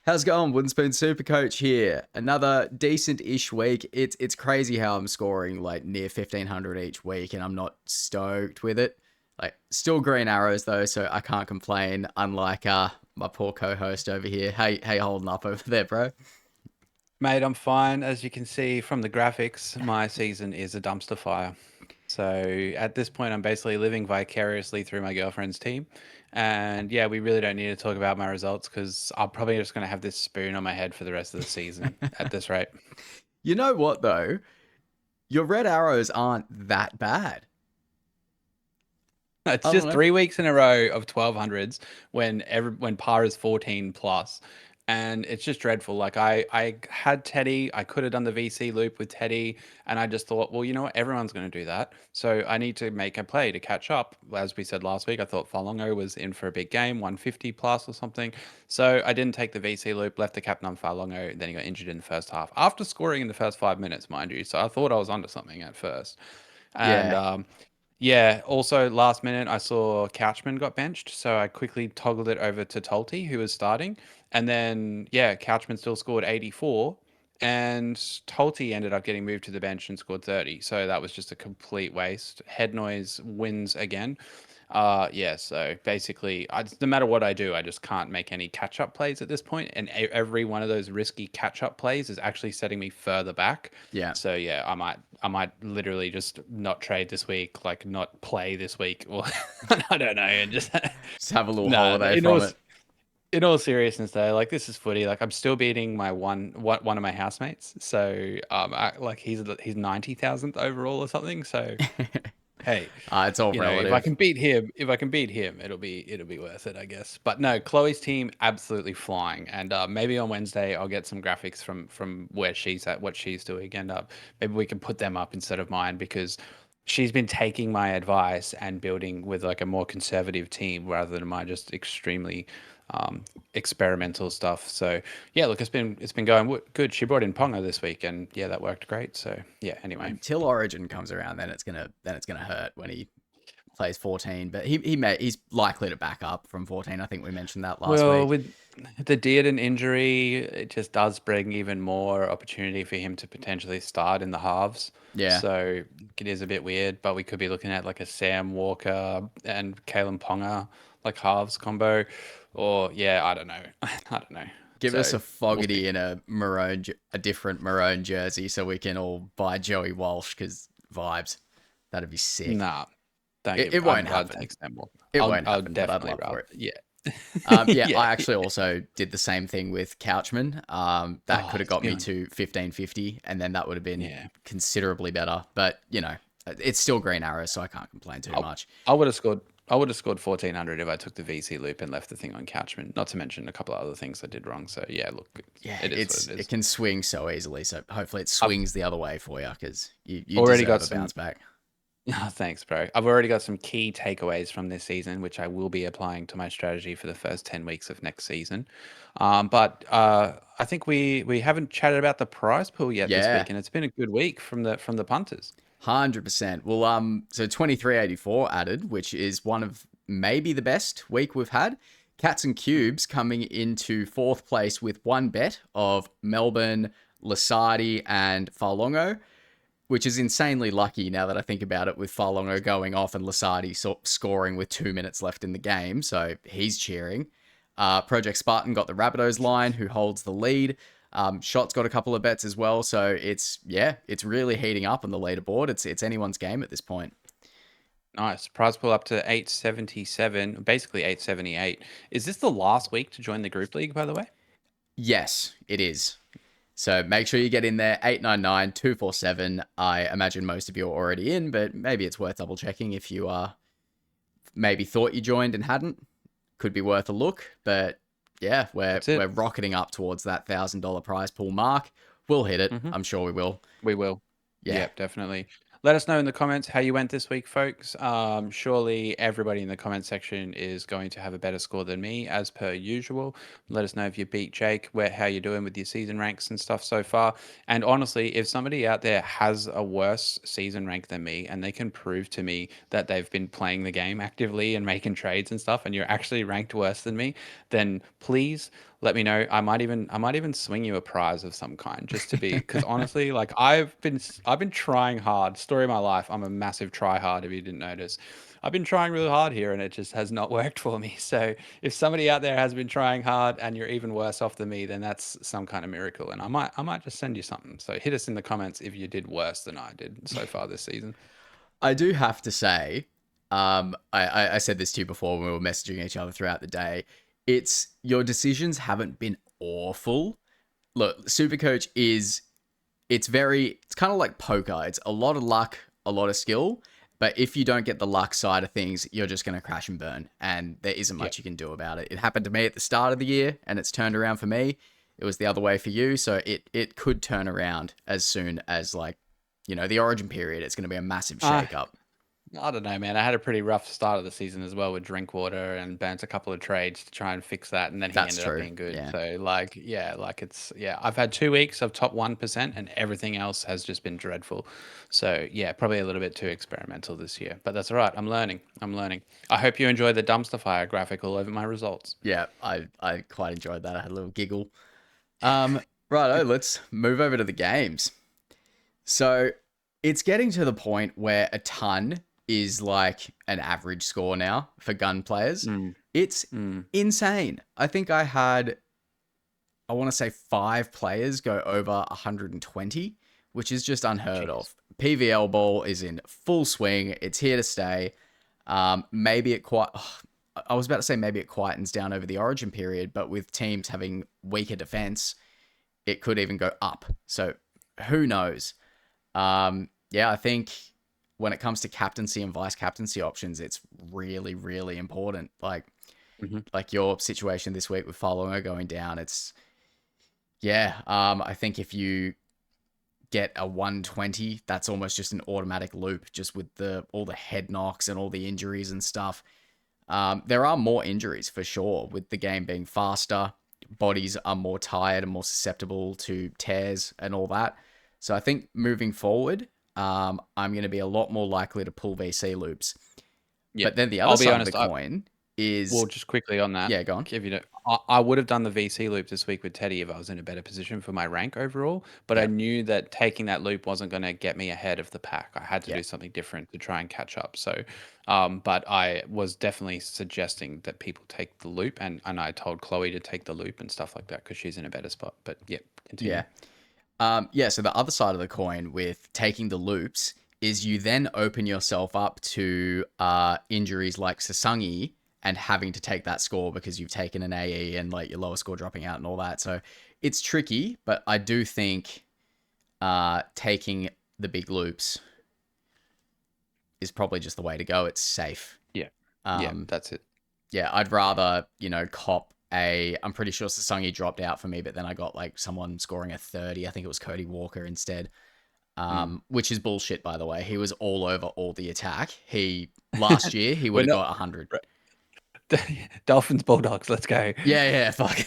How's it going? Wooden Spoon SuperCoach here. Another decent-ish week. It's crazy how I'm scoring like near 1,500 each week, and I'm not stoked with it. Like, still green arrows though, so I can't complain. Unlike my poor co-host over here. Hey, holding up over there, bro? Mate, I'm fine. As you can see from the graphics, my season is a dumpster fire. So at this point, I'm basically living vicariously through my girlfriend's team. And yeah, we really don't need to talk about my results because I'm probably just going to have this spoon on my head for the rest of the season at this rate. You know what though? Your red arrows aren't that bad. It's I don't just know. 3 weeks in a row of 1200s when par is 14 plus, and it's just dreadful. Like I had Teddy, I could have done the VC loop with Teddy, and I just thought, well, you know what, everyone's going to do that, so I need to make a play to catch up. As we said last week, I thought Falongo was in for a big game, 150 plus or something, so I didn't take the VC loop, left the captain on Falongo, then he got injured in the first half after scoring in the first 5 minutes, mind you. So I thought I was onto something at first, and Yeah. yeah, also last minute I saw Couchman got benched, so I quickly toggled it over to Tolte, who was starting. And then yeah, Couchman still scored 84 and Tolte ended up getting moved to the bench and scored 30. So that was just a complete waste. Head noise wins again. Yeah, so basically, no matter what I do, I just can't make any catch-up plays at this point, and every one of those risky catch-up plays is actually setting me further back. Yeah. So yeah, I might literally just not trade this week, like not play this week, or I don't know, and just Just have a little no. holiday from it. In all seriousness though, like this is footy. Like I'm still beating my one of my housemates. So like he's 90,000th overall or something. So hey, It's all if I relative. can beat him, it'll be worth it, I guess. But no, Chloe's team absolutely flying, and maybe on Wednesday I'll get some graphics from where she's at, what she's doing, and maybe we can put them up instead of mine because she's been taking my advice and building with like a more conservative team rather than my just extremely experimental stuff. So yeah, look, it's been going good. She brought in Ponga this week, and yeah, that worked great. So yeah, anyway. Until Origin comes around, then it's gonna hurt when he plays 14, but he's likely to back up from 14. I think we mentioned that last Well, week. with the Dearden injury, it just does bring even more opportunity for him to potentially start in the halves. Yeah. So it is a bit weird, but we could be looking at like a Sam Walker and Kalen Ponga like halves combo, or yeah, I don't know, I don't know. Give us So a we'll see. Fogarty in a different maroon jersey so we can all buy Joey Walsh because vibes. That'd be sick. Nah, don't It, give. it won't I'd happen. take Sam Walker. It I'll won't I'll happen, but I'd definitely love for rather. it. Yeah, Yeah, yeah. I actually also did the same thing with Couchman. That Oh, could have to got be me honest, to 1550, and then that would have been yeah. considerably better. But it's still green arrows, so I can't complain too I, much. I would have scored. I would have scored 1400 if I took the VC loop and left the thing on Couchman. Not to mention a couple of other things I did wrong. So yeah, look, Yeah, it is what it it is. can swing so easily. So hopefully it I've swings the other way for you because you already deserve got a bounce some. back. Oh, thanks, bro. I've already got some key takeaways from this season, which I will be applying to my strategy for the first 10 weeks of next season. But I think we haven't chatted about the prize pool yet this Yeah, week, and it's been a good week from the punters. 100%. Well, so 2384 added, which is one of maybe the best week we've had. Cats and Cubes coming into fourth place with one bet of Melbourne, Lasardi, and Farlongo, which is insanely lucky now that I think about it, with Farlongo going off and Lasardi scoring with 2 minutes left in the game. So he's cheering. Project Spartan got the Rabbitohs line, who holds the lead. Shot's got a couple of bets as well. So it's really heating up on the leaderboard. It's anyone's game at this point. Nice. Prize pool up to 877, basically 878. Is this the last week to join the group league, by the way? Yes, it is. So make sure you get in there, 899-247. I imagine most of you are already in, but maybe it's worth double checking if you maybe thought you joined and hadn't. Could be worth a look. But yeah, we're That's it. we're rocketing up towards that $1,000 prize pool mark. We'll hit it. hmm I'm sure we will. We will. Yeah. Yep, definitely. Let us know in the comments how you went this week, folks. Surely everybody in the comment section is going to have a better score than me, as per usual. Let us know if you beat Jake, how you're doing with your season ranks and stuff so far. And honestly, if somebody out there has a worse season rank than me and they can prove to me that they've been playing the game actively and making trades and stuff, and you're actually ranked worse than me, then please let me know. I might even swing you a prize of some kind just to be, because honestly, like I've been trying hard. Story of my life. I'm a massive try hard. If you didn't notice, I've been trying really hard here, and it just has not worked for me. So if somebody out there has been trying hard and you're even worse off than me, then that's some kind of miracle. And I might just send you something. So hit us in the comments if you did worse than I did so far this season. I do have to say, I said this to you before when we were messaging each other throughout the day. It's your decisions haven't been awful. Look, Supercoach it's kind of like poker. It's a lot of luck, a lot of skill. But if you don't get the luck side of things, you're just going to crash and burn. And there isn't Yeah. much you can do about it. It happened to me at the start of the year and it's turned around for me. It was the other way for you. So it could turn around as soon as the origin period. It's going to be a massive Uh, shake up. I don't know, man. I had a pretty rough start of the season as well with Drinkwater and burnt a couple of trades to try and fix that, and then he That's ended up true. being good. Yeah. So like, yeah, like I've had 2 weeks of top 1%, and everything else has just been dreadful. So yeah, probably a little bit too experimental this year, but that's all right. I'm learning. I'm learning. I hope you enjoy the dumpster fire graphic all over my results. Yeah. I quite enjoyed that. I had a little giggle. Righto, let's move over to the games. So it's getting to the point where a ton is like an average score now for gun players. Mm, It's mm, insane. I think I want to say 5 players go over 120, which is just unheard jeez. of. PVL ball is in full swing. It's here to stay. Maybe it quite. I was about to say maybe it quietens down over the origin period, but with teams having weaker defense, it could even go up. So who knows? Yeah, I think when it comes to captaincy and vice captaincy options, it's really, really important. Hmm. Like your situation this week with following going down, it's yeah. I think if you get a 120, that's almost just an automatic loop, just with all the head knocks and all the injuries and stuff. There are more injuries for sure, with the game being faster. Bodies are more tired and more susceptible to tears and all that. So I think moving forward, I'm going to be a lot more likely to pull VC loops. Yep. But then the other I'll be side of the honest. coin is, Well, just quickly on that, yeah, go on. if you don't, I would have done the VC loop this week with Teddy if I was in a better position for my rank overall. But I Yeah, knew that taking that loop wasn't going to get me ahead of the pack. I had to yeah, do something different to try and catch up. So, but I was definitely suggesting that people take the loop, and I told Chloe to take the loop and stuff like that because she's in a better spot. But yeah, continue. yeah. Yeah, so the other side of the coin with taking the loops is you then open yourself up to injuries like Sasangi and having to take that score because you've taken an AE and like your lower score dropping out and all that. So it's tricky, but I do think taking the big loops is probably just the way to go. It's safe. Yeah, yeah, Um, that's it. yeah, I'd rather, cop I'm pretty sure Sasangi dropped out for me, but then I got like someone scoring a 30. I think it was Cody Walker instead. Mm. Which is bullshit, by the way. He was all over all the attack. Last year he would We're have not got 100. Dolphins Bulldogs. Let's go. Yeah, yeah, fuck.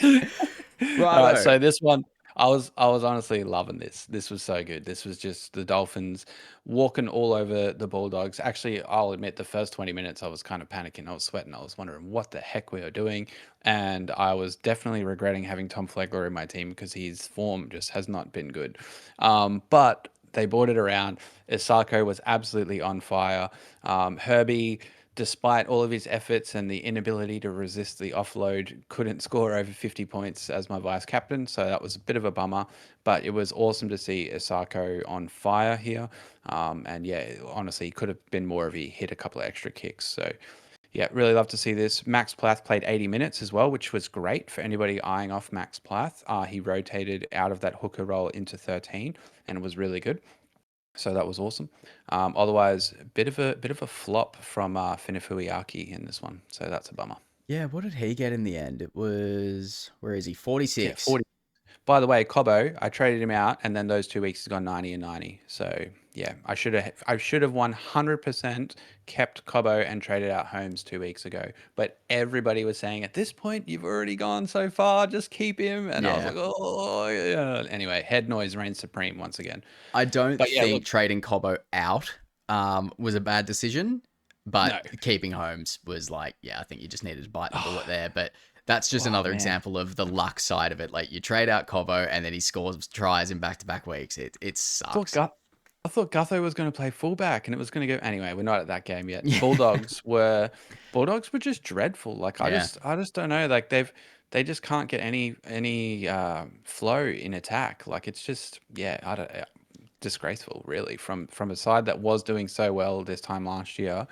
All right, Righto. so this one, I was honestly loving this. This was so good. This was just the Dolphins walking all over the Bulldogs. Actually, I'll admit the first 20 minutes I was kind of panicking. I was sweating. I was wondering what the heck we were doing. And I was definitely regretting having Tom Flegler in my team because his form just has not been good. But they brought it around. Isako was absolutely on fire. Herbie, despite all of his efforts and the inability to resist the offload, couldn't score over 50 points as my vice captain. So that was a bit of a bummer, but it was awesome to see Isako on fire here. And yeah, honestly, he could have been more if he hit a couple of extra kicks. So yeah, really love to see this. Max Plath played 80 minutes as well, which was great for anybody eyeing off Max Plath. He rotated out of that hooker role into 13 and it was really good. So that was awesome. Otherwise, a bit of a flop from Finifuiaki in this one. So that's a bummer. Yeah, what did he get in the end? It was, where is he? Yeah, 46. 40. By the way, Cobbo, I traded him out, and then those 2 weeks he's gone 90 and 90. So yeah, I should have 100% kept Cobbo and traded out Holmes 2 weeks ago. But everybody was saying at this point you've already gone so far, just keep him. And I was Yeah. like, oh yeah. Anyway, head noise reigns supreme once again. I don't But yeah, look, think trading Cobbo out was a bad decision, but no. keeping Holmes was like, yeah, I think you just needed to bite the bullet there. But That's just Oh another man. example of the luck side of it. Like you trade out Cobo and then he scores tries in back-to-back weeks. It I thought sucks. Gu- I thought Gutho was going to play fullback and it was going to go anyway. We're not at that game yet. Yeah. Bulldogs were just dreadful. Like Yeah. I just don't know. Like they just can't get any flow in attack. Like it's just yeah, I don't disgraceful really from a side that was doing so well this time last year.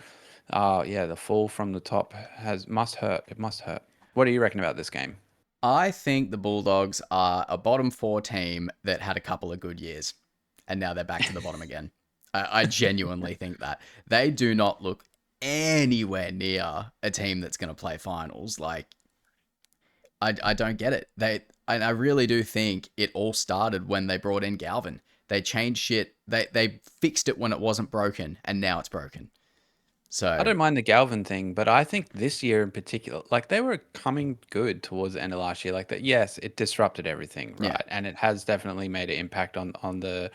Yeah, the fall from the top has must hurt. It must hurt. What do you reckon about this game? I think the Bulldogs are a bottom four team that had a couple of good years, and now they're back to the bottom again. I genuinely think that they do not look anywhere near a team that's going to play finals. Like, I don't get it. I really do think it all started when they brought in Galvin. They changed shit. They fixed it when it wasn't broken, and now it's broken. I So don't mind the Galvin thing, but I think this year in particular, like they were coming good towards the end of last year. Like that, yes, it disrupted everything, yeah, right? And it has definitely made an impact on the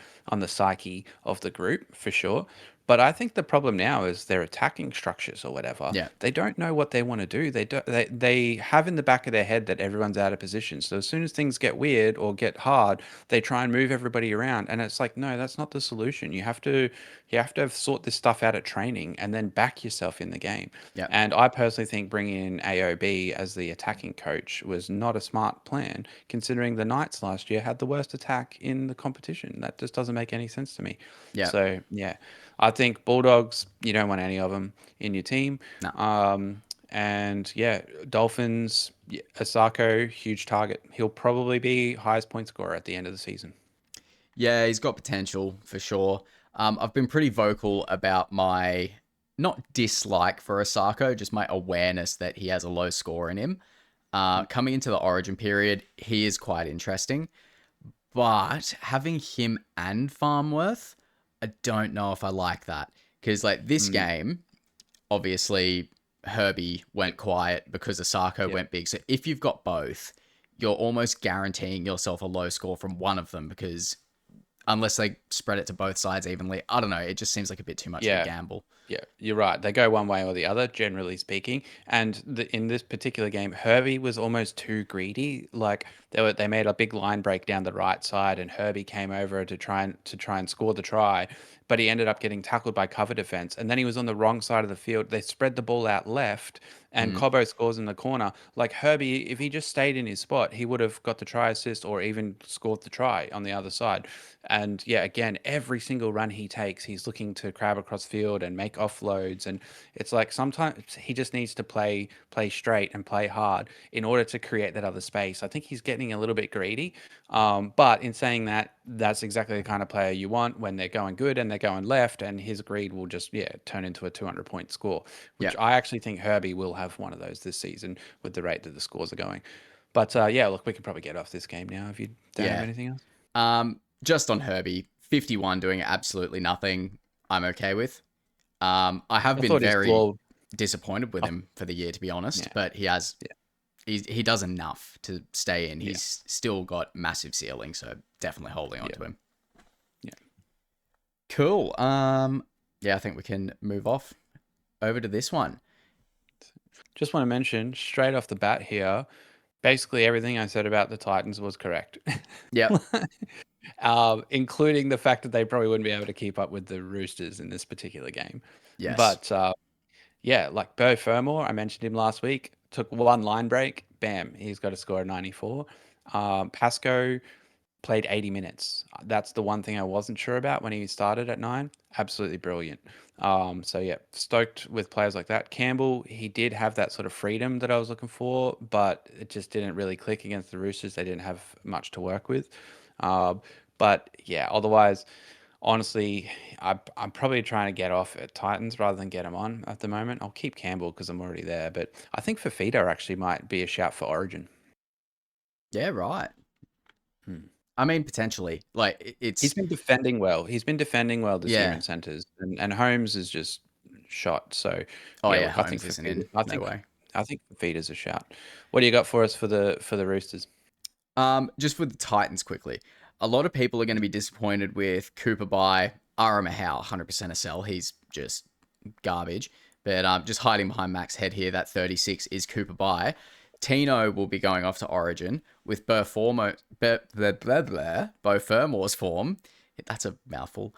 psyche of the group for sure. But I think the problem now is their attacking structures or whatever. yeah, They don't know what they want to do. They have in the back of their head that everyone's out of position. So as soon as things get weird or get hard, they try and move everybody around. And it's like, no, that's not the solution. You have to sort this stuff out at training and then back yourself in the game. yeah, And I personally think bringing in AOB as the attacking coach was not a smart plan, considering the Knights last year had the worst attack in the competition. That just doesn't make any sense to me. yeah. So yeah, I think Bulldogs, you don't want any of them in your team. No. And yeah, Dolphins, yeah, Asako, huge target. He'll probably be highest point scorer at the end of the season. Yeah, he's got potential for sure. I've been pretty vocal about my not dislike for Osako, just my awareness that he has a low score in him. Coming into the Origin period, he is quite interesting, but having him and Farmworth, I don't know if I like that because like this Mm, game, obviously Herbie went quiet because Osako yeah. went big. So if you've got both, you're almost guaranteeing yourself a low score from one of them because unless they spread it to both sides evenly. I don't know. It just seems like a bit too much of a Yeah. gamble. Yeah, you're right. They go one way or the other, generally speaking. And in this particular game, Herbie was almost too greedy. Like they made a big line break down the right side, and Herbie came over to try and score the try, but he ended up getting tackled by cover defense. And then he was on the wrong side of the field. They spread the ball out left, and Mm, Cobbo scores in the corner. Like Herbie, if he just stayed in his spot, he would have got the try assist or even scored the try on the other side. And yeah, again, every single run he takes, he's looking to crab across field and make offloads. And it's like sometimes he just needs to play straight and play hard in order to create that other space. I think he's getting a little bit greedy. But in saying that, that's exactly the kind of player you want when they're going good and they're going left, and his greed will just turn into a 200-point score, yeah. which I actually think Herbie will have one of those this season with the rate that the scores are going. But yeah, look, we can probably get off this game now if you don't have Yeah. anything else. Just on Herbie, 51 doing absolutely nothing, I'm okay with. I have I been thought his very claw. disappointed with I, him for the year, to be honest, yeah, but yeah, he does enough to stay in. yeah, He's still got massive ceiling, so definitely holding on yeah, to him. yeah. Cool. Yeah, I think we can move off over to this one. Just want to mention straight off the bat here, basically everything I said about the Titans was correct. Yep. Including the fact that they probably wouldn't be able to keep up with the Roosters in this particular game. Yes. But yeah, like Bo Fermor, I mentioned him last week, took one line break, bam, he's got a score of 94. Pasco played 80 minutes. That's the one thing I wasn't sure about when he started at 9. Absolutely brilliant. So yeah, stoked with players like that. Campbell, he did have that sort of freedom that I was looking for, but it just didn't really click against the Roosters. They didn't have much to work with. Um, but yeah, otherwise, honestly, I'm probably trying to get off at Titans rather than get them on at the moment. I'll keep Campbell because I'm already there, but I think Fafita actually might be a shout for Origin. Yeah, right. Hmm. I mean, potentially. Like, He's it's, been defending well. He's been defending well this year yeah. in centres, and Holmes is just shot. So Oh, yeah, yeah, look, Holmes isn't in. No way. I think Fafita's a shout. What do you got for us for the Roosters? Just with the Titans quickly. A lot of people are going to be disappointed with Cooper by Ara Mahau, 100% a sell. He's just garbage. But just hiding behind Mac's head here, that 36 is Cooper by. Tino will be going off to Origin with Beau Fermor's form. That's a mouthful.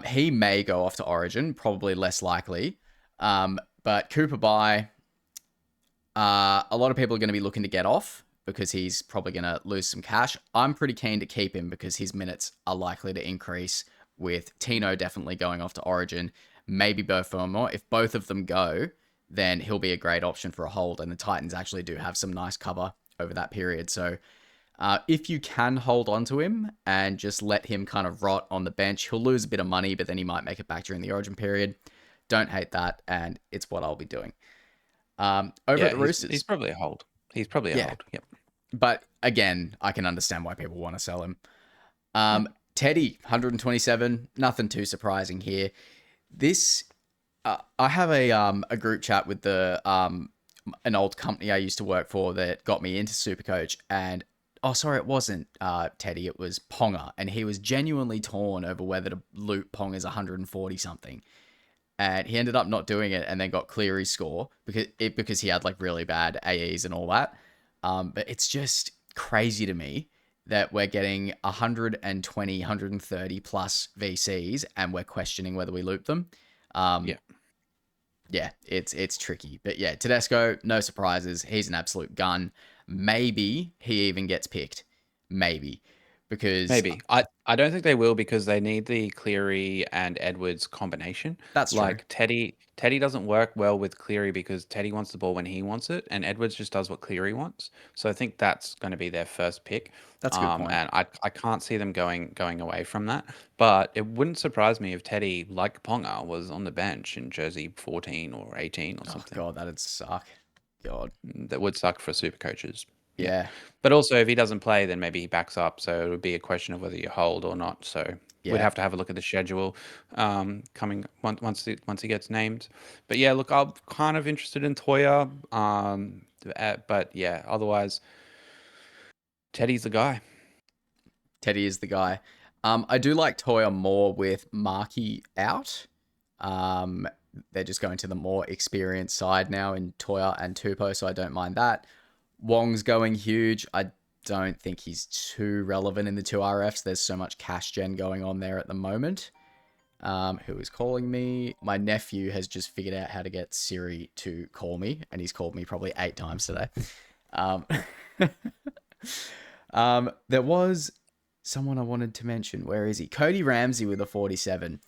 He may go off to Origin, probably less likely. But Cooper Bye, a lot of people are going to be looking to get off because he's probably going to lose some cash. I'm pretty keen to keep him because his minutes are likely to increase with Tino definitely going off to Origin, maybe Beau Fermor. If both of them go, then he'll be a great option for a hold. And the Titans actually do have some nice cover over that period. So if you can hold on to him and just let him kind of rot on the bench, he'll lose a bit of money, but then he might make it back during the Origin period. Don't hate that, and it's what I'll be doing. Over at the Roosters. He's probably a hold. He's probably a hold. Yep. But again, I can understand why people want to sell him. Teddy, 127. Nothing too surprising here. This, I have a group chat with an old company I used to work for that got me into SuperCoach, and it wasn't Teddy, it was Ponga, and he was genuinely torn over whether to loot Ponga's 140 something. And he ended up not doing it and then got Cleary's score because he had like really bad AEs and all that. But it's just crazy to me that we're getting 120, 130 plus VCs and we're questioning whether we loop them. Yeah, it's tricky. But yeah, Tedesco, no surprises. He's an absolute gun. Maybe he even gets picked. Maybe. Because I don't think they will because they need the Cleary and Edwards combination. That's true. Like Teddy doesn't work well with Cleary because Teddy wants the ball when he wants it, and Edwards just does what Cleary wants. So I think that's going to be their first pick. That's a good point. And I can't see them going away from that. But it wouldn't surprise me if Teddy, like Ponga, was on the bench in jersey 14 or 18 or something. Oh God, that'd suck. God, that would suck for super coaches. Yeah. But also, if he doesn't play, then maybe he backs up. So it would be a question of whether you hold or not. So we'd have to have a look at the schedule coming once he gets named. But yeah, look, I'm kind of interested in Toya. But yeah, otherwise, Teddy's the guy. Teddy is the guy. I do like Toya more with Markey out. They're just going to the more experienced side now in Toya and Tupou, so I don't mind that. Wong's going huge. I don't think he's too relevant in the 2RFs. There's so much cash gen going on there at the moment. Who is calling me? My nephew has just figured out how to get Siri to call me, and he's called me probably 8 times today. There was someone I wanted to mention. Where is he? Cody Ramsey with a 47.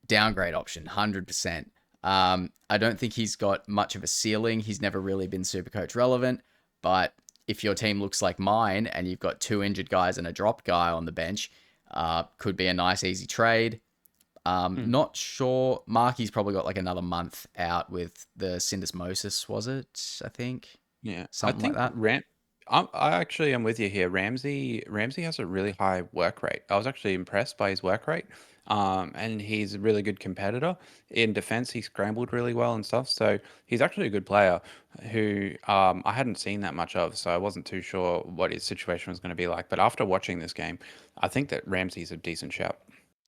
Downgrade option, 100%. I don't think he's got much of a ceiling. He's never really been Supercoach relevant. But if your team looks like mine and you've got 2 injured guys and a dropped guy on the bench, could be a nice, easy trade. Not sure. Markey's probably got like another month out with the syndesmosis, was it? I think. Yeah. Something like that. I actually am with you here. Ramsey has a really high work rate. I was actually impressed by his work rate. And he's a really good competitor. In defense, he scrambled really well and stuff. So he's actually a good player who I hadn't seen that much of. So I wasn't too sure what his situation was going to be like. But after watching this game, I think that Ramsey's a decent shout.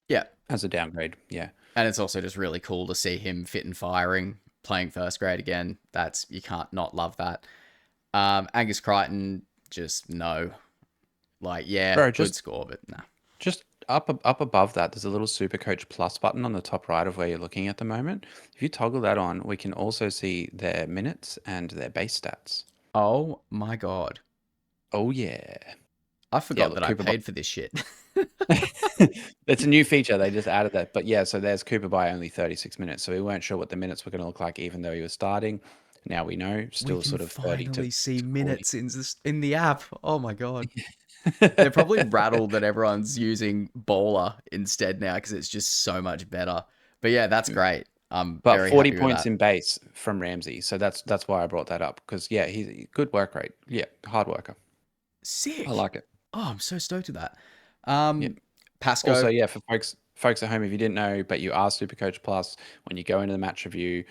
Yeah. As a downgrade. Yeah. And it's also just really cool to see him fit and firing, playing first grade again. You can't not love that. Angus Crichton, just no. Like, yeah, Bro, good score, but no. Just up above that, there's a little SuperCoach Plus button on the top right of where you're looking at the moment. If you toggle that on, we can also see their minutes and their base stats. Oh my God. Oh yeah. I forgot that I paid for this shit. It's a new feature. They just added that. But yeah, so there's Cooper by only 36 minutes. So we weren't sure what the minutes were going to look like, even though he was starting. Now we know. Still sort of 30 to finally see minutes in the app. Oh my God. They're probably rattled that everyone's using Bowler instead now because it's just so much better. But yeah, that's great. But very 40 happy points with that. in base from Ramsey. So that's why I brought that up. Because yeah, he's a good work rate. Yeah, hard worker. Sick. I like it. Oh, I'm so stoked with that. Yeah. Pasco. Also, yeah, for folks at home, if you didn't know, but you are SuperCoach Plus, when you go into the match review,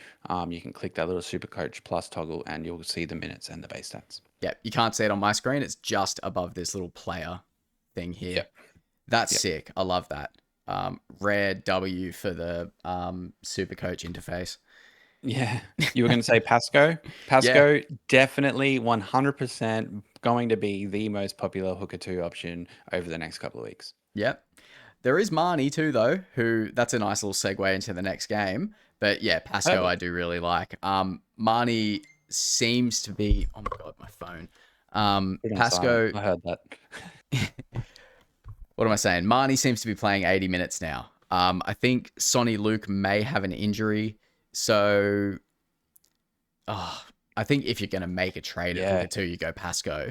you can click that little SuperCoach Plus toggle and you'll see the minutes and the base stats. Yeah, you can't see it on my screen. It's just above this little player thing here. Yep. That's sick. I love that. Rare W for the SuperCoach interface. Yeah. You were going to say Pasco? Yeah. Pasco, definitely 100% going to be the most popular hooker 2 option over the next couple of weeks. Yep. There is Marnie too, though, who that's a nice little segue into the next game. But yeah, Pasco I Perfect. do really like. Marnie seems to be. Oh my god, my phone. Put on silent. Pasco. I heard that. What am I saying? Marnie seems to be playing 80 minutes now. I think Sonny Luke may have an injury, so I think if you're gonna make a trade at Yeah. hooker two, you go Pasco.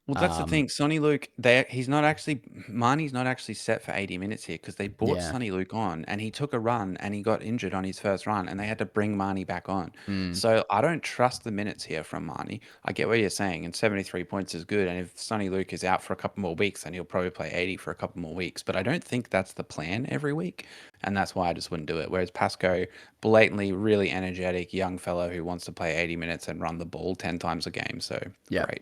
Well, that's the Um, thing. Sonny Luke, he's not actually Marnie's not actually set for 80 minutes here because they brought yeah. Sonny Luke on and he took a run and he got injured on his first run and they had to bring Marnie back on. Mm, So I don't trust the minutes here from Marnie. I get what you're saying, and 73 points is good. And if Sonny Luke is out for a couple more weeks, then he'll probably play 80 for a couple more weeks. But I don't think that's the plan every week. And that's why I just wouldn't do it. Whereas Pasco, blatantly really energetic young fellow who wants to play 80 minutes and run the ball 10 times a game. So yeah. great.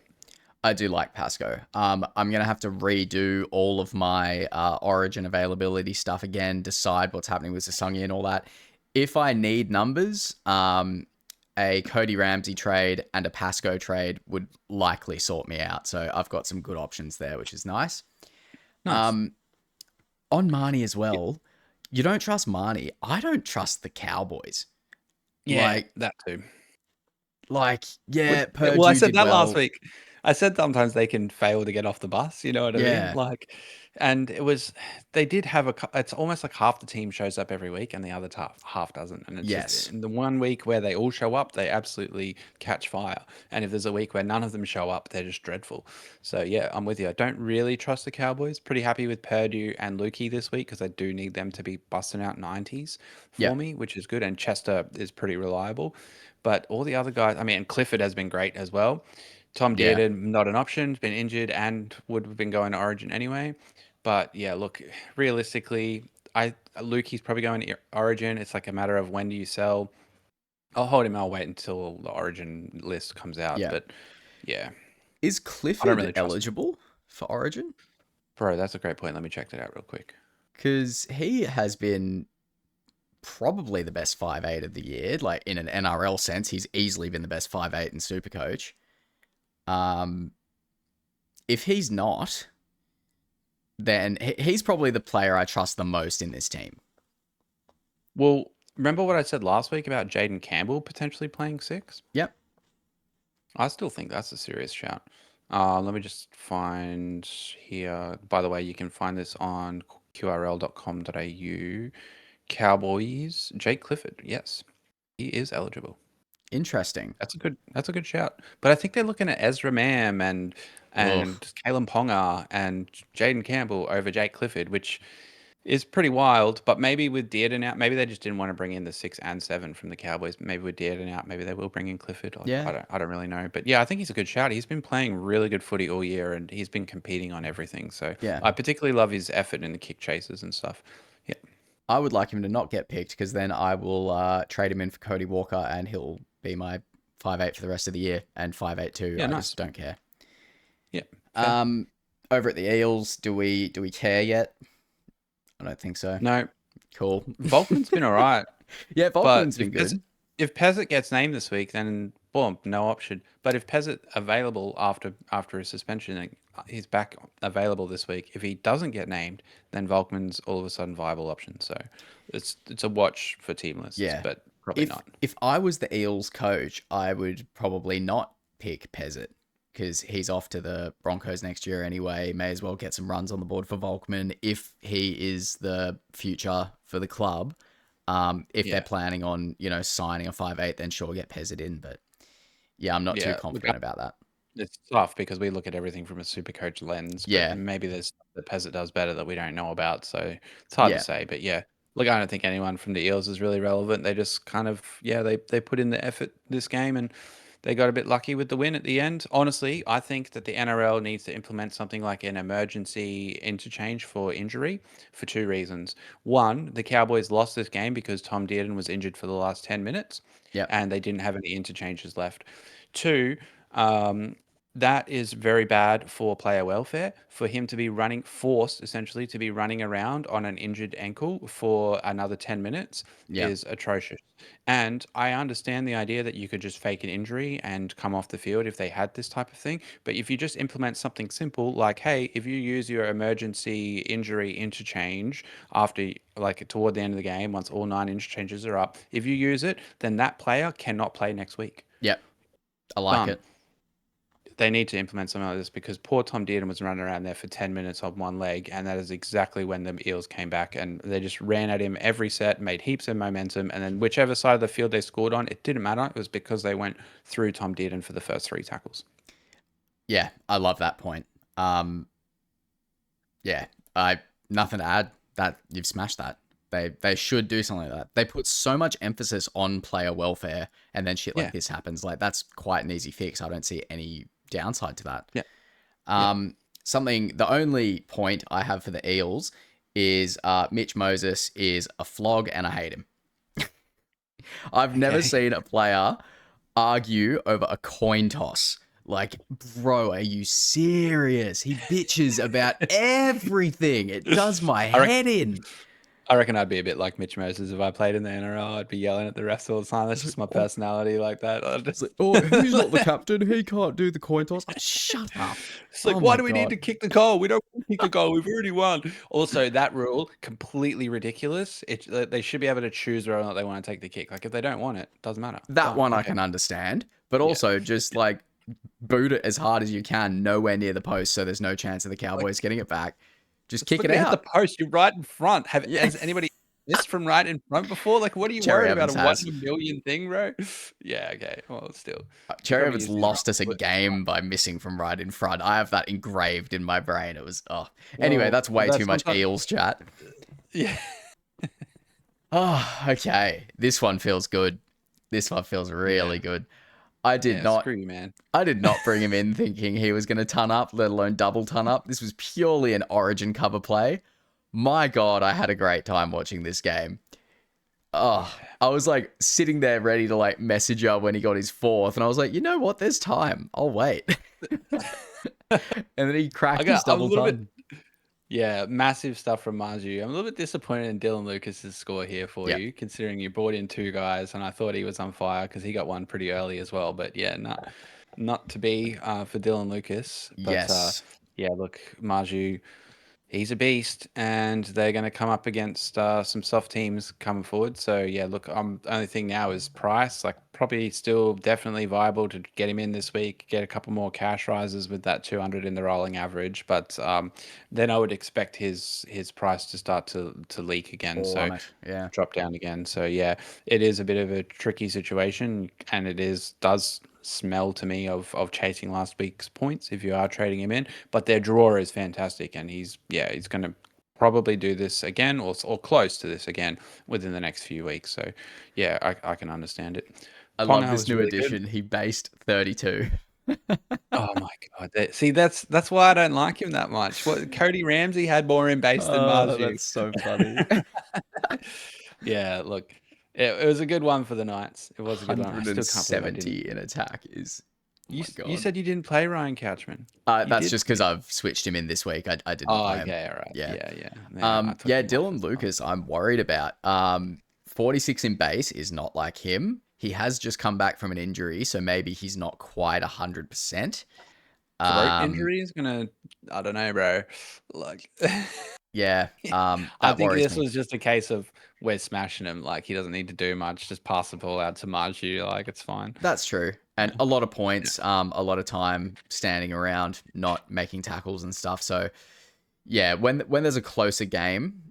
I do like Pasco. I'm gonna have to redo all of my Origin availability stuff again, decide what's happening with Sasongi and all that. If I need numbers, a Cody Ramsey trade and a Pasco trade would likely sort me out. So I've got some good options there, which is nice. Nice. Um, on Marnie as well, you don't trust Marnie. I don't trust the Cowboys. Yeah, Like, that too. yeah, Well, I Purdue said did that last well. week. I said sometimes they can fail to get off the bus, you know what I mean? Yeah. Like, and it was they did have it's almost like half the team shows up every week and the other half doesn't. And it's just Yes. in the one week where they all show up, they absolutely catch fire. And if there's a week where none of them show up, they're just dreadful. So yeah, I'm with you. I don't really trust the Cowboys. Pretty happy with Purdue and Lukey this week because I do need them to be busting out 90s Yeah. for me, which is good. And Chester is pretty reliable. But all the other guys, I mean, and Clifford has been great as well. Tom Yeah. Dearden, not an option, been injured and would have been going to Origin anyway. But yeah, look, realistically, Lukey's probably going to Origin. It's like a matter of when do you sell. I'll hold him. I'll wait until the Origin list comes out. Yeah. But yeah, Is I don't Clifford really trust him. eligible for Origin? Bro, that's a great point. Let me check that out real quick. Because he has been probably the best 5'8" of the year. Like in an NRL sense, he's easily been the best 5'8" in Supercoach. Um, if he's not, then he's probably the player I trust the most in this team. Well, remember what I said last week about Jaden Campbell potentially playing six? Yep. I still think that's a serious shout. Let me just find here. By the way, you can find this on qrl.com.au. Cowboys, Jake Clifford. Yes, he is eligible. Interesting. That's a good shout. But I think they're looking at Ezra Mam Ugh. and Kalen Ponga and Jaden Campbell over Jake Clifford, which is pretty wild. But maybe with Dearden out, maybe they just didn't want to bring in the 6 and 7 from the Cowboys. Maybe with Dearden out, maybe they will bring in Clifford. Like, Yeah. I don't really know. But yeah, I think he's a good shout. He's been playing really good footy all year and he's been competing on everything. So Yeah. I particularly love his effort in the kick chases and stuff. Yeah. I would like him to not get picked because then I will trade him in for Cody Walker and he'll be my 5'8" for the rest of the year and 5'8" too. Yeah, I nice. just don't care. Yeah. Fair. Um, over at the Eels, do we care yet? I don't think so. No, Cool. Volkman's been all right. Yeah, But Volkman's been good. If Pezzett gets named this week, then boom, no option. But if Pezzett available after his suspension, he's back available this week. If he doesn't get named, then Volkman's all of a sudden viable option. So it's a watch for team lists, Yeah. but probably If not. if I was the Eels coach, I would probably not pick Pezzett because he's off to the Broncos next year anyway. May as well get some runs on the board for Volkman if he is the future for the club. If they're Yeah, planning on, signing a 5'8", then sure, get Pezzett in. But yeah, I'm not too yeah. Look, confident about that. it's tough because we look at everything from a super coach lens, but Yeah. maybe there's stuff that Pezzett does better that we don't know about. So it's hard to Yeah. say. But yeah, look, I don't think anyone from the Eels is really relevant. They just kind of, yeah, they put in the effort this game and they got a bit lucky with the win at the end. Honestly, I think that the NRL needs to implement something like an emergency interchange for injury for two reasons. One, the Cowboys lost this game because Tom Dearden was injured for the last 10 minutes Yep. and they didn't have any interchanges left. Two, um, that is very bad for player welfare. For him to be forced essentially to be running around on an injured ankle for another 10 minutes Yeah. is atrocious. And I understand the idea that you could just fake an injury and come off the field if they had this type of thing. But if you just implement something simple like, hey, if you use your emergency injury interchange after, like, toward the end of the game, once all 9 interchanges are up, if you use it, then that player cannot play next week. Yep. I like Done. it. They need to implement something like this because poor Tom Dearden was running around there for 10 minutes on one leg, and that is exactly when the Eels came back, and they just ran at him every set, made heaps of momentum, and then whichever side of the field they scored on, it didn't matter. It was because they went through Tom Dearden for the first 3 tackles. Yeah, I love that point. Yeah, I nothing to add. That you've smashed that. They should do something like that. They put so much emphasis on player welfare, and then shit like Yeah, this happens. Like that's quite an easy fix. I don't see any downside to that. yeah, yeah. The only point I have for the Eels is Mitch Moses is a flog, and I hate him. I've never Okay. seen a player argue over a coin toss. Like, bro, are you serious? He bitches about everything. It does my I reckon, head in. I reckon I'd be a bit like Mitch Moses if I played in the NRL. I'd be yelling at the refs all the time. That's It's like, just my oh, personality like that. I it's like, just oh, he's not the captain. He can't do the coin toss. Shut up. It's Oh like, why my do we need to God. kick the goal? We don't want to kick the goal. We've already won. Also, that rule completely ridiculous. They should be able to choose whether or not they want to take the kick. Like if they don't want it, doesn't matter. That Done. one I Okay. can understand, but Yeah. also just like boot it as hard as you can, nowhere near the post, so there's no chance of the Like Cowboys getting it back. Just it's kick not it gonna hit the out. post. You're right in front. Yeah. Has anybody missed from right in front before? Like, what are you Cherry worried about? A Evans one has. in a million thing, bro? Yeah. Okay. Well, still, he Cherry probably Evans used his right lost us a foot. game by missing from right in front. I have that engraved in my brain. It was, oh. Anyway, Well, that's way too that's much sometimes. Eels chat. Yeah. Oh, okay. This one feels good. This one feels Yeah. really good. I did Yeah. not Screw you, man. I did not bring him in thinking he was going to ton up, let alone double ton up. This was purely an Origin cover play. My God, I had a great time watching this game. Oh, Yeah. I was like sitting there ready to like message her when he got his fourth, and I was like, you know what? There's time. I'll wait. And then he cracked his I'm a double little bit. ton. Yeah, massive stuff from Marju. I'm a little bit disappointed in Dylan Lucas's score here for Yeah. you, considering you brought in 2 guys, and I thought he was on fire because he got one pretty early as well. But yeah, not to be for Dylan Lucas. But Yes. yeah, look, Marju, he's a beast, and they're going to come up against some soft teams coming forward. So yeah, look, only thing now is price. Like probably still definitely viable to get him in this week, get a couple more cash rises with that 200 in the rolling average. But then I would expect his price to start to leak again. So Plummet. Yeah. drop down again. So yeah, it is a bit of a tricky situation, and it does smell to me of chasing last week's points if you are trading him in. But their drawer is fantastic, and he's going to probably do this again or close to this again within the next few weeks. So yeah, I can understand it. I love Ponga this was new really good. addition. He based 32. Oh my god! See, that's why I don't like him that much. What Cody Ramsey had more in base than Oh, Marju. that's so funny. Yeah, look, it was a good one for the Knights. It was a good one. I still can't believe I didn't. 170 in attack is, oh my You God. said you didn't play Ryan Couchman. You That's did? just because I've switched him in this week. I didn't Oh, play him. okay, all right. Yeah. Yeah, yeah. Yeah, I took Yeah, him off Dylan as well. Lucas, I'm worried about. 46 in base is not like him. He has just come back from an injury, so maybe he's not quite 100%. Throat Um, injury is gonna, I don't know, bro. Like, yeah, I that think worries this me. was just a case of we're smashing him. Like, he doesn't need to do much. Just pass the ball out to Marju. Like, it's fine. That's true. And Yeah. a lot of Yeah. points, a lot of time standing around, not making tackles and stuff. So yeah, when there's a closer game,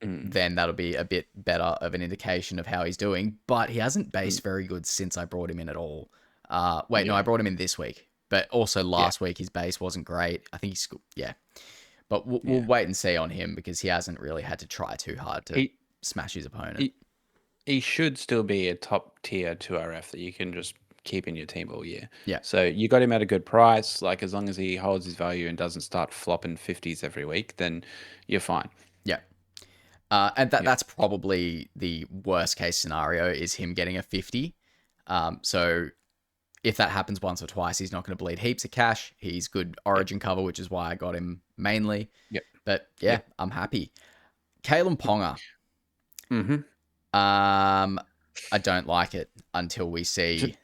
Mm, then that'll be a bit better of an indication of how he's doing. But he hasn't mm, based very good since I brought him in at all. Wait, no, I yeah. brought him in this week, but also Yeah. last week his base wasn't great. I think he's yeah, but we'll Yeah. wait and see on him because he hasn't really had to try too hard to He, smash his opponent. he, he should still be a top tier 2RF that you can just keep in your team all year. Yeah, So you got him at a good price. Like, as long as he holds his value and doesn't start flopping 50s every week, then you're fine. yeah. And Yeah. that's probably the worst case scenario is him getting a 50. So if that happens once or twice, he's not going to bleed heaps of cash. He's good Yep. origin cover, which is why I got him mainly. Yep. But yeah, Yep. I'm happy. Kalen Ponga. Mm-hmm. Um, I don't like it until we To see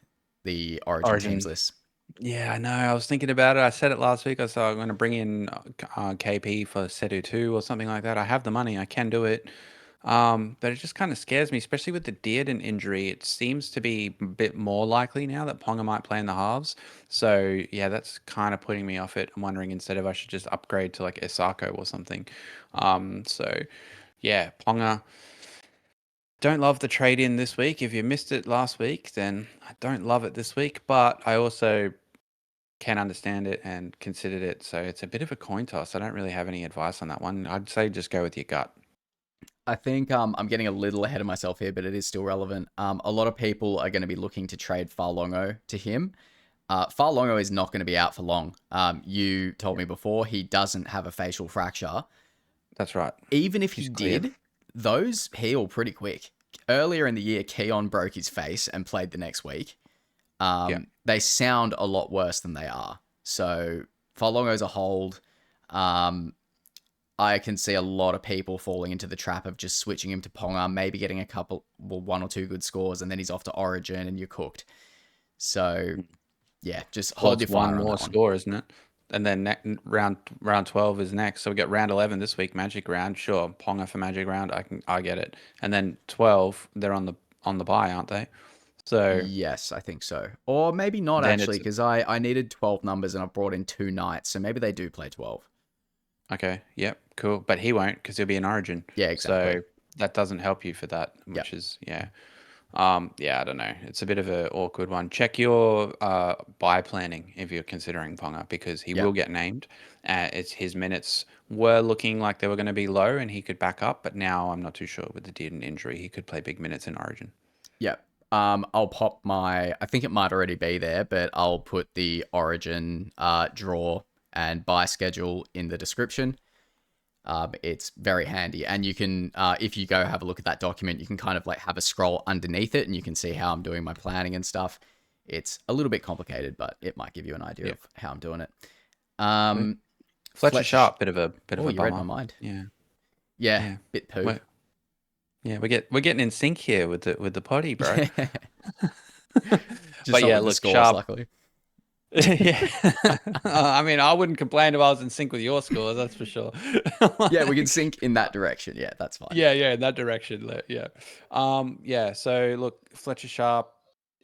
the origin teams Origin. list. Yeah, I know. I was thinking about it. I said it last week. I said I'm going to bring in KP for Setu 2 or something like that. I have the money. I can do it. But it just kind of scares me, especially with the Dearden injury. It seems to be a bit more likely now that Ponga might play in the halves. So yeah, that's kind of putting me off it. I'm wondering instead if I should just upgrade to like Isako or something. So yeah, Ponga. Don't love the trade in this week. If you missed it last week, then I don't love it this week. But I also can understand it and considered it. So it's a bit of a coin toss. I don't really have any advice on that one. I'd say just go with your gut. I think I'm getting a little ahead of myself here, but it is still relevant. A lot of people are going to be looking to trade Farlongo to him. Farlongo is not going to be out for long. You told me before he doesn't have a facial fracture. That's right. Even if he He's clear. did, those heal pretty quick. Earlier in the year, Keon broke his face and played the next week. Yeah. They sound a lot worse than they are. So Farlongo's a hold. I can see a lot of people falling into the trap of just switching him to Ponga, maybe getting one or two good scores, and then he's off to Origin and you're cooked. So yeah, just Well, hold it's your one fire on more that one. score, isn't it? And then round 12 is next. So we get round 11 this week, Magic round. Sure, Ponga for Magic round. I get it. And then 12, they're on the bye, aren't they? So Yes, I think so. Or maybe not then actually, it's because I needed 12 numbers and I've brought in 2 knights, so maybe they do play 12. okay. Yep, cool. But he won't because he'll be in Origin. Yeah, So exactly. that doesn't help you for that, Yep. which is yeah. Yeah, I don't know. It's a bit of an awkward one. Check your buy planning if you're considering Ponga because he will Yep. get named. It's his minutes were looking like they were going to be low and he could back up, but now I'm not too sure with the Dearden injury. He could play big minutes in Origin. Yep. I'll pop I think it might already be there, but I'll put the Origin draw and buy schedule in the description. It's very handy, and you can, if you go have a look at that document, you can kind of like have a scroll underneath it, and you can see how I'm doing my planning and stuff. It's a little bit complicated, but it might give you an idea Yeah, of how I'm doing it. sweet. Um, Fletcher Fletcher. Sharp, bit of Oh, a you read my bummer. mind. Yeah, Yeah, yeah. bit poo. We're, yeah, we're getting in sync here with the potty, bro. Yeah, just But not yeah, with the look, scores, Sharp. luckily. Yeah. I mean, I wouldn't complain if I was in sync with your scores, that's for sure. Yeah, we can Like, sync in that direction. Yeah, that's fine. yeah, in that direction. Yeah. Yeah, so look, Fletcher Sharp,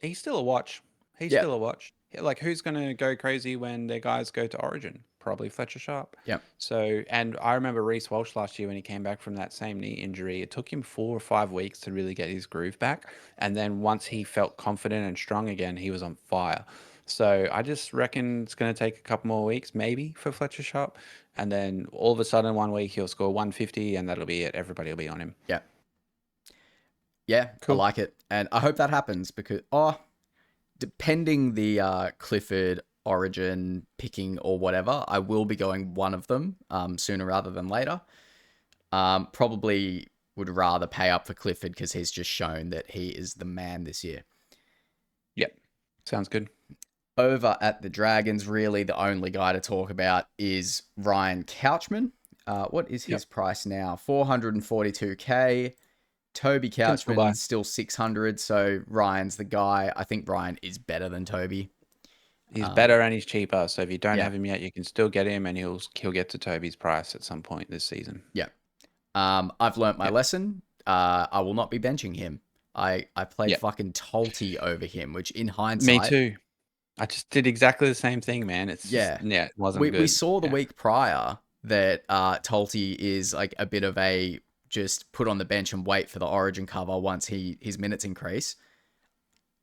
he's still a watch. He's Yeah, still a watch. Yeah, like who's gonna go crazy when their guys go to Origin? Probably Fletcher Sharp. yeah, So, and I remember Reece Walsh last year when he came back from that same knee injury. It took him 4 or 5 weeks to really get his groove back. And then once he felt confident and strong again, he was on fire. So I just reckon it's going to take a couple more weeks, maybe, for Fletcher Sharp. And then all of a sudden, one week he'll score 150, and that'll be it. Everybody will be on him. yeah, yeah. I Cool. like it, and I hope that happens because depending the Clifford Origin picking or whatever, I will be going one of them sooner rather than later. Probably would rather pay up for Clifford because he's just shown that he is the man this year. Yep. Sounds good. Over at the Dragons, really the only guy to talk about is Ryan Couchman. What is his Yep. price now? 442k. Toby Can still buy. Couchman still 600, so Ryan's the guy. I think Ryan is better than Toby. He's better and he's cheaper. So if you don't Yeah, have him yet, you can still get him, and he'll get to Toby's price at some point this season. yeah. I've learnt my Yep. lesson. I will not be benching him. I played Yep. fucking Tolty over him, which in Me hindsight, too. I just did exactly the same thing, man. It's just yeah, yeah, it wasn't we good. saw the Yeah. week prior that Tolty is like a bit of a just put on the bench and wait for the Origin cover once his minutes increase.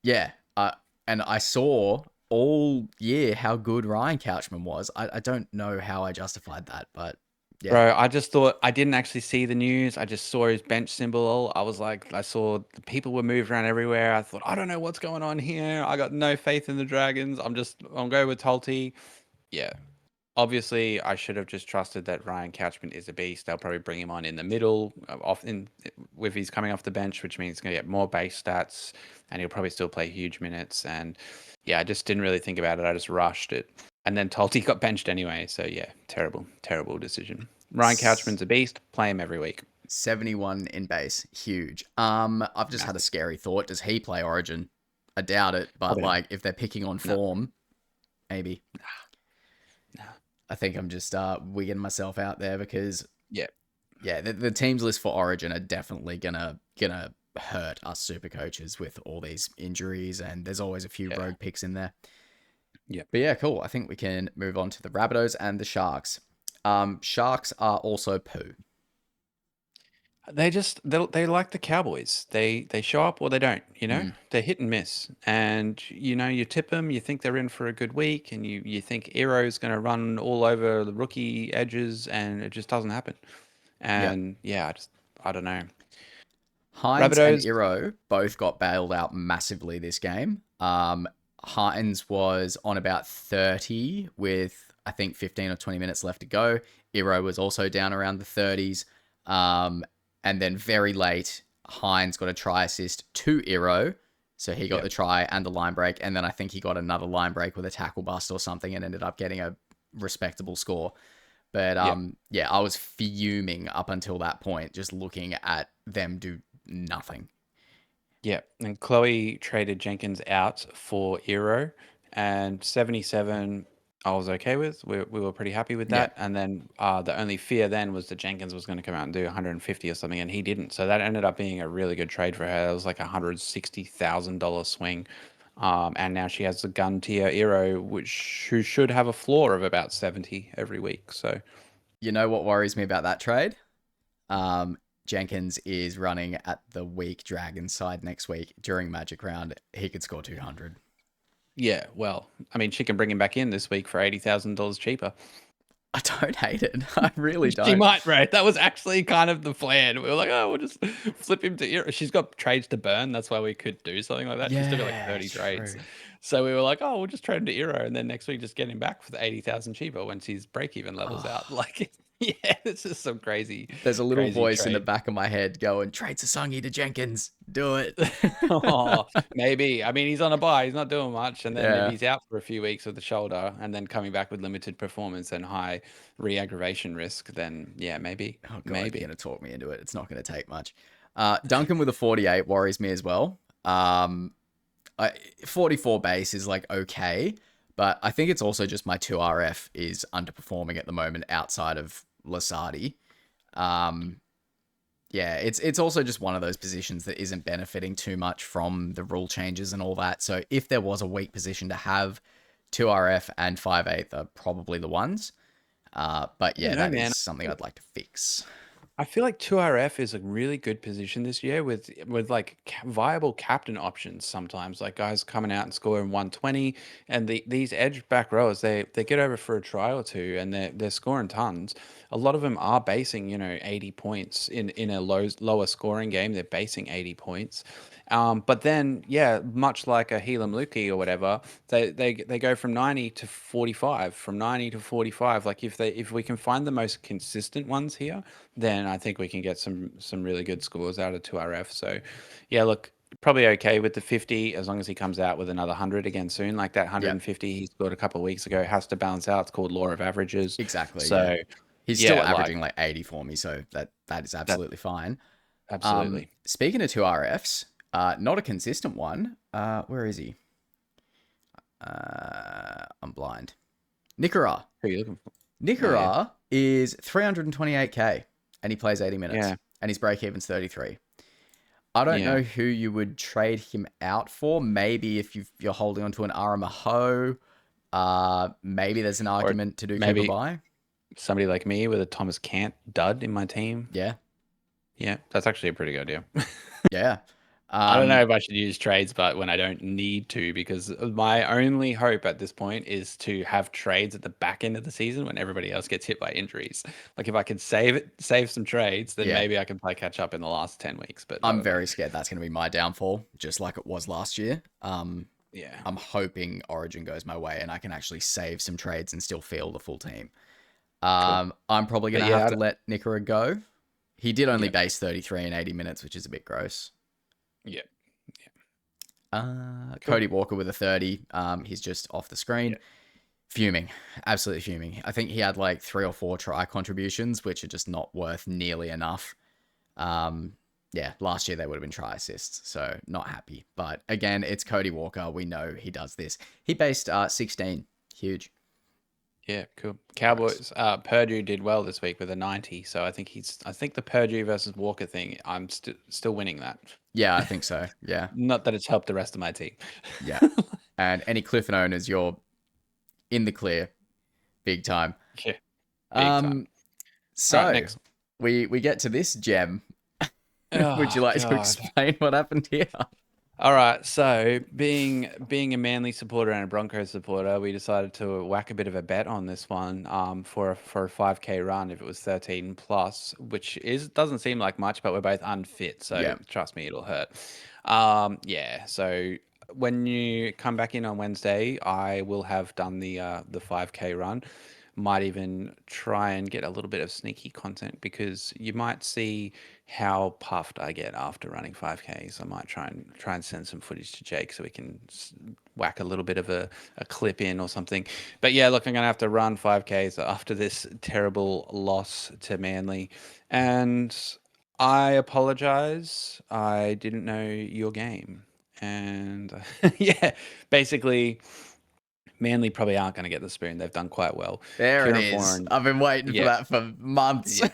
Yeah, and I saw all year how good Ryan Couchman was. I don't know how I justified that, but yeah, Bro, I just thought I didn't actually see the news. I just saw his bench symbol. I was like, I saw the people were moved around everywhere. I thought, I don't know what's going on here. I got no faith in the Dragons. I'm going with Tolty. Yeah. Obviously, I should have just trusted that Ryan Catchment is a beast. They'll probably bring him on in the middle, off in with he's coming off the bench, which means he's going to get more base stats, and he'll probably still play huge minutes. And yeah, I just didn't really think about it. I just rushed it, and then Tolte got benched anyway. So yeah, terrible, terrible decision. Ryan S- Couchman's a beast. Play him every week. 71 in base, huge. I've just had a Massive. scary thought. Does he play Origin? I doubt it, but Probably not. like if they're picking on No, form, maybe. no. I think I'm just wigging myself out there because Yeah, yeah, the teams list for Origin are definitely gonna hurt us super coaches with all these injuries, and there's always a few yeah, rogue picks in there. yeah. But yeah, cool. I think we can move on to the Rabbitohs and the Sharks. Sharks are also poo. They like the Cowboys. They show up or they don't. Mm, They're hit and miss. And you tip them. You think they're in for a good week, and you think Ero's going to run all over the rookie edges, and it just doesn't happen. yeah. And yeah, I don't know. Hines and Rabbitohs. Iro both got bailed out massively this game. Hines was on about 30 with, I think, 15 or 20 minutes left to go. Iro was also down around the 30s. Um, and then very late, Hines got a try assist to Iro. So he got Yeah, the try and the line break. And then I think he got another line break with a tackle bust or something and ended up getting a respectable score. But yeah, yeah, I was fuming up until that point, just looking at them do nothing. yeah. And Chloe traded Jenkins out for Ero, and 77 I was okay with. We were pretty happy with Yeah, that. And then the only fear then was that Jenkins was going to come out and do 150 or something, and he didn't. So that ended up being a really good trade for her. It was like $160,000 swing. And now she has the gun tier Ero, who should have a floor of about 70 every week. So you know what worries me about that trade? Um, Jenkins is running at the weak dragon side next week during Magic Round. He could score 200. yeah, well, I mean, she can bring him back in this week for $80,000 cheaper. I don't hate it. I really She don't. might, right? That was actually kind of the plan. We were like, oh, we'll just flip him to Euro. She's got trades to burn. That's why we could do something like that. She's still got like Yeah, 30 trades. true. So we were like, oh, we'll just trade him to Euro. And then next week, just get him back for the 80,000 cheaper when she's break even levels out. Oh, Like, yeah, it's just some crazy, there's a little crazy voice in the trade. back of my head going, trade Sasangi to Jenkins. Do it. Oh, maybe. I mean, he's on a bye. He's not doing much. And then if Yeah. he's out for a few weeks with the shoulder and then coming back with limited performance and high re-aggravation risk, then yeah, maybe. Oh, God, you're Maybe. going to talk me into it. It's not going to take much. Duncan with a 48 worries me as well. 44 base is like okay, but I think it's also just my 2RF is underperforming at the moment outside of Lasardi. Um, yeah, it's also just one of those positions that isn't benefiting too much from the rule changes and all that. So if there was a weak position to have, 2RF and 5/8 are probably the ones. But I don't yeah, know, that is man. something I'd like to fix. I feel like 2RF is a really good position this year with like viable captain options sometimes, like guys coming out and scoring 120, and these edge back rowers they get over for a try or two and they're scoring tons. A lot of them are basing 80 points in a lower scoring game. They're basing 80 points. But then, yeah, much like a Helam Luki or whatever, they go from 90 to 45, from 90 to 45. Like if we can find the most consistent ones here, then I think we can get some really good scores out of 2RF. So, yeah, look, probably okay with the 50 as long as he comes out with another 100 again soon. Like that Yep, 150 he scored a couple of weeks ago has to balance out. It's called law of averages. exactly. Yeah, So, he's still yeah, like averaging like 80 for me, so that is that absolutely fine. absolutely. Speaking of 2RFs, not a consistent one. Where is he? I'm blind. Nikora. Who are you looking for? Oh yeah. Nikora is 328k and he plays 80 minutes Yeah. and his break even's 33. I don't Yeah. know who you would trade him out for. Maybe if you're holding onto an Aramaho, maybe there's an Or argument to do Cooper maybe by. somebody like me with a Thomas Cant dud in my team. Yeah, Yeah, that's actually a pretty good idea. yeah. I don't know Um, if I should use trades, but when I don't need to, because my only hope at this point is to have trades at the back end of the season when everybody else gets hit by injuries. Like if I could save some trades, then yeah. maybe I can play catch up in the last 10 weeks. But I I'm don't know. very scared that's going to be my downfall, just like it was last year. Yeah. I'm hoping Origin goes my way and I can actually save some trades and still field the full team. Cool. I'm probably going But to yeah, have to let Nikora go. He did only yeah, base 33 in 80 minutes, which is a bit gross. yeah, yeah. Cool. Cody Walker with a 30. He's just off the screen. Yeah. Fuming. Absolutely fuming. I think he had like 3 or 4 try contributions, which are just not worth nearly enough. Yeah, last year they would have been try assists, so not happy. But again, it's Cody Walker. We know he does this. He based 16. Huge. Yeah, cool. Gross. Cowboys. Purdue did well this week with a 90, so I think the Purdue versus Walker thing, I'm still winning that. Yeah, I think so. Yeah. Not that it's helped the rest of my team. Yeah. And any Clifford owners, you're in the clear. Big time. Yeah, big time. All right, So next. we get to this gem. Would you Oh like to God. explain what happened here? All right, so being a Manly supporter and a Broncos supporter, we decided to whack a bit of a bet on this one for a 5K run if it was 13 plus, which doesn't seem like much, but we're both unfit, so Yeah. trust me, it'll hurt. Yeah, so when you come back in on Wednesday, I will have done the 5K run. Might even try and get a little bit of sneaky content because you might see how puffed I get after running 5Ks. I might try and send some footage to Jake so we can whack a little bit of a clip in or something. But yeah, look, I'm gonna have to run 5Ks after this terrible loss to Manly, and I apologize. I didn't know your game, and yeah, basically. Manly probably aren't going to get the spoon. They've done quite well. There it Kieran is. Foran, I've been waiting for yeah, that for months. yeah,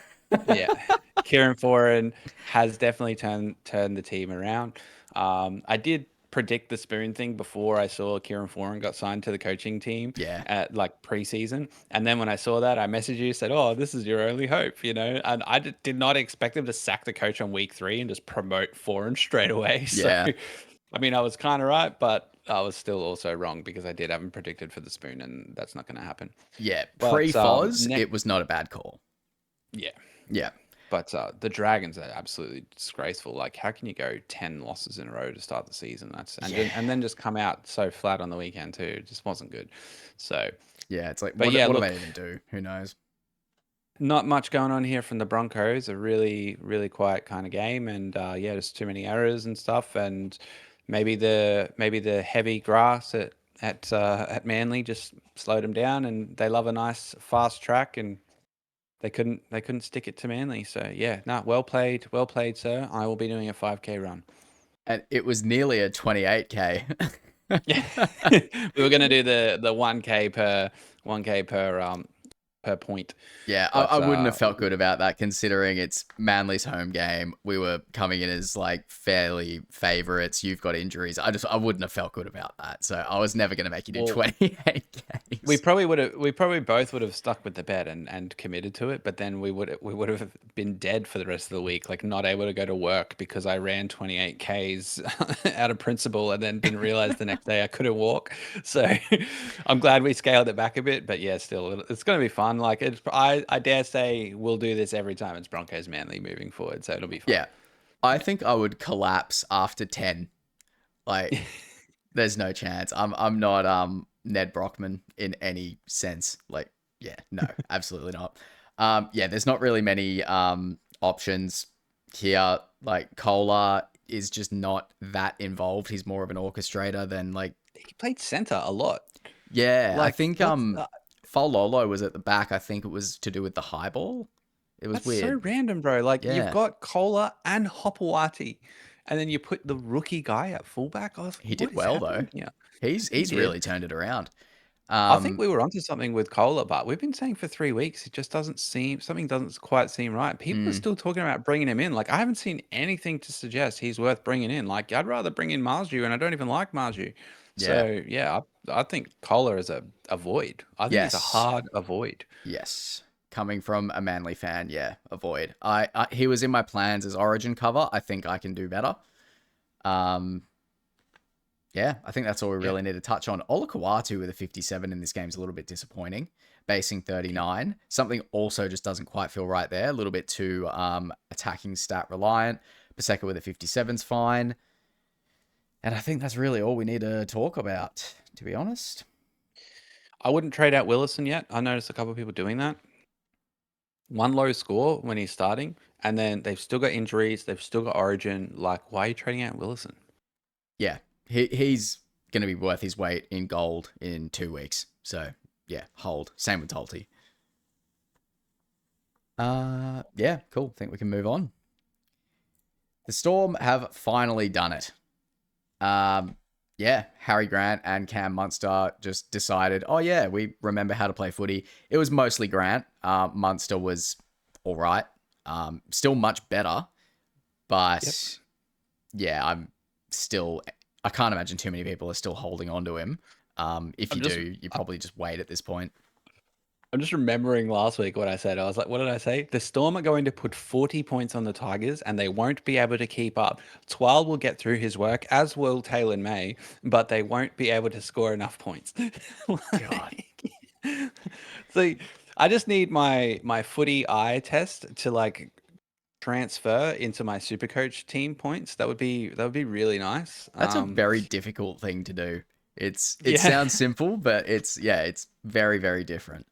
yeah. Kieran Foran has definitely turned the team around. I did predict the spoon thing before I saw Kieran Foran got signed to the coaching team Yeah. at like preseason, and then when I saw that, I messaged you said, "Oh, this is your only hope," And I did not expect them to sack the coach on week 3 and just promote Foran straight away. So. Yeah. I mean, I was kind of right, but I was still also wrong because I did have him predicted for the spoon, and that's not going to happen. Yeah. But Pre-Foz, it was not a bad call. yeah, Yeah. yeah. But the Dragons are absolutely disgraceful. Like, how can you go 10 losses in a row to start the season? And then just come out so flat on the weekend too. It just wasn't good. So Yeah, it's like, but what, yeah, what do look, they even do? Who knows? not much going on here from the Broncos. A really, really quiet kind of game, and yeah, just too many errors and stuff. And maybe the heavy grass at Manly just slowed them down, and they love a nice fast track, and they couldn't stick it to Manly. So yeah, no, well played, sir. I will be doing a 5K run. And it was nearly a 28K. Yeah, we were gonna do the 1K per point, Yeah, I but wouldn't have felt good about that considering it's Manly's home game. We were coming in as like fairly favourites. You've got injuries. I wouldn't have felt good about that. So I was never going to make you do well, 28Ks. we probably both would have stuck with the bet and committed to it, but then we would have been dead for the rest of the week, like not able to go to work because I ran 28Ks out of principle and then didn't realize the next day I couldn't walk. So I'm glad we scaled it back a bit, but yeah, still it's going to be fun. Like I dare say we'll do this every time it's Broncos Manly moving forward, so it'll be fun. Yeah, I think I would collapse after 10. Like, there's no chance. I'm not Ned Brockman in any sense. Like, yeah, no, absolutely not. Yeah, there's not really many options here. Like, Kohler is just not that involved. He's more of an orchestrator than like, He played center a lot. yeah, I Like think that's Faulolo was at the back. I think it was to do with the high ball. It was That's so weird. random, bro. Like you've Yeah, got Kohler and Hopewati, and then you put the rookie guy at fullback. I was he like, what did is well though. happening here? He's He he's did. really turned it around. I think Um, we were onto something with Kohler, but we've been saying for 3 weeks it just something doesn't quite seem right. People are mm, still talking about bringing him in. Like I haven't seen anything to suggest he's worth bringing in. Like I'd rather bring in Marju, and I don't even like Marju. yeah. So yeah, I think Kohler is a void. I think he's a Yes. hard avoid. Yes. Coming from a Manly fan, yeah, avoid. He was in my plans as Origin cover. I think I can do better. Um, yeah, I think that's all we Yeah. really need to touch on. Olakawatu with a 57 in this game is a little bit disappointing. Basing 39. Something also just doesn't quite feel right there. A little bit too attacking stat reliant. Paseka with a 57's fine. And I think that's really all we need to talk about, to be honest. I wouldn't trade out Willison yet. I noticed a couple of people doing that. One low score when he's starting, and then they've still got injuries. They've still got Origin. Like, why are you trading out Willison? Yeah, he's going to be worth his weight in gold in 2 weeks. So, yeah, hold. Same with Tolty. Yeah, cool. Think we can move on. The Storm have finally done it. Um, yeah, Harry Grant and Cam Munster just decided, oh yeah, we remember how to play footy. It was mostly Grant. Munster was all right. Still much better, Yep. but yeah, I can't imagine too many people are still holding on to him. If I'm you just do, you probably just wait at this point. I'm just remembering last week what I said. I was like, what did I say? The Storm are going to put 40 points on the Tigers and they won't be able to keep up. Twal will get through his work, as will Taylor May, but they won't be able to score enough points. God, So I just need my footy eye test to like transfer into my Supercoach team points. That would be really nice. that's a very difficult thing to do. It Yeah. sounds simple, but it's very very different.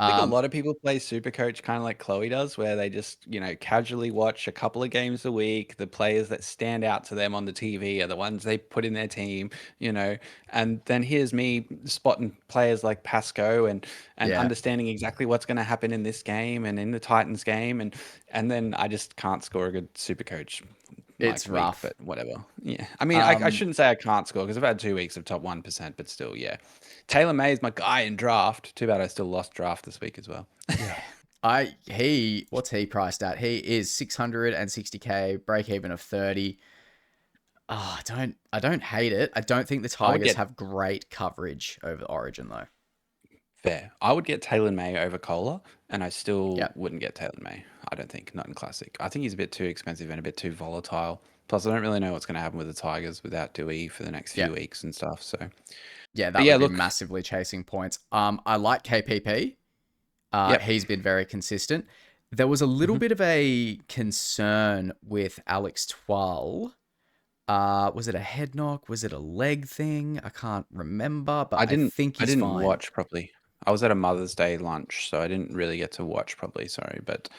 I think a Um, lot of people play Supercoach kind of like Chloe does, where they just, casually watch a couple of games a week. The players that stand out to them on the TV are the ones they put in their team, you know. And then here's me spotting players like Pasco and yeah, understanding exactly what's going to happen in this game and in the Titans game, and then I just can't score a good Supercoach it's like week, rough. but whatever. Yeah, I mean, I Um, shouldn't say I can't score because I've had 2 weeks of top 1%, but still, yeah. Taylor May is my guy in draft. Too bad I still lost draft this week as well. yeah. What's he priced at? He is 660K, break even of 30. Oh, I don't hate it. I don't think the I would Tigers get have great coverage over Origin though. fair. I would get Taylor May over Kohler, and I Yeah. still wouldn't get Taylor May. I don't think, not in Classic. I think he's a bit too expensive and a bit too volatile. Plus, I don't really know what's going to happen with the Tigers without Dewey for the next Yeah. few weeks and stuff. So, Yeah, but that yeah, would be look, massively chasing points. I like KPP. yep. He's been very consistent. There was a little hmm bit of a concern with Alex Twal. Was it a head knock? Was it a leg thing? I can't remember, but I I didn't, think I he's didn't fine. watch properly. I was at a Mother's Day lunch, so I didn't really get to watch properly. Sorry, but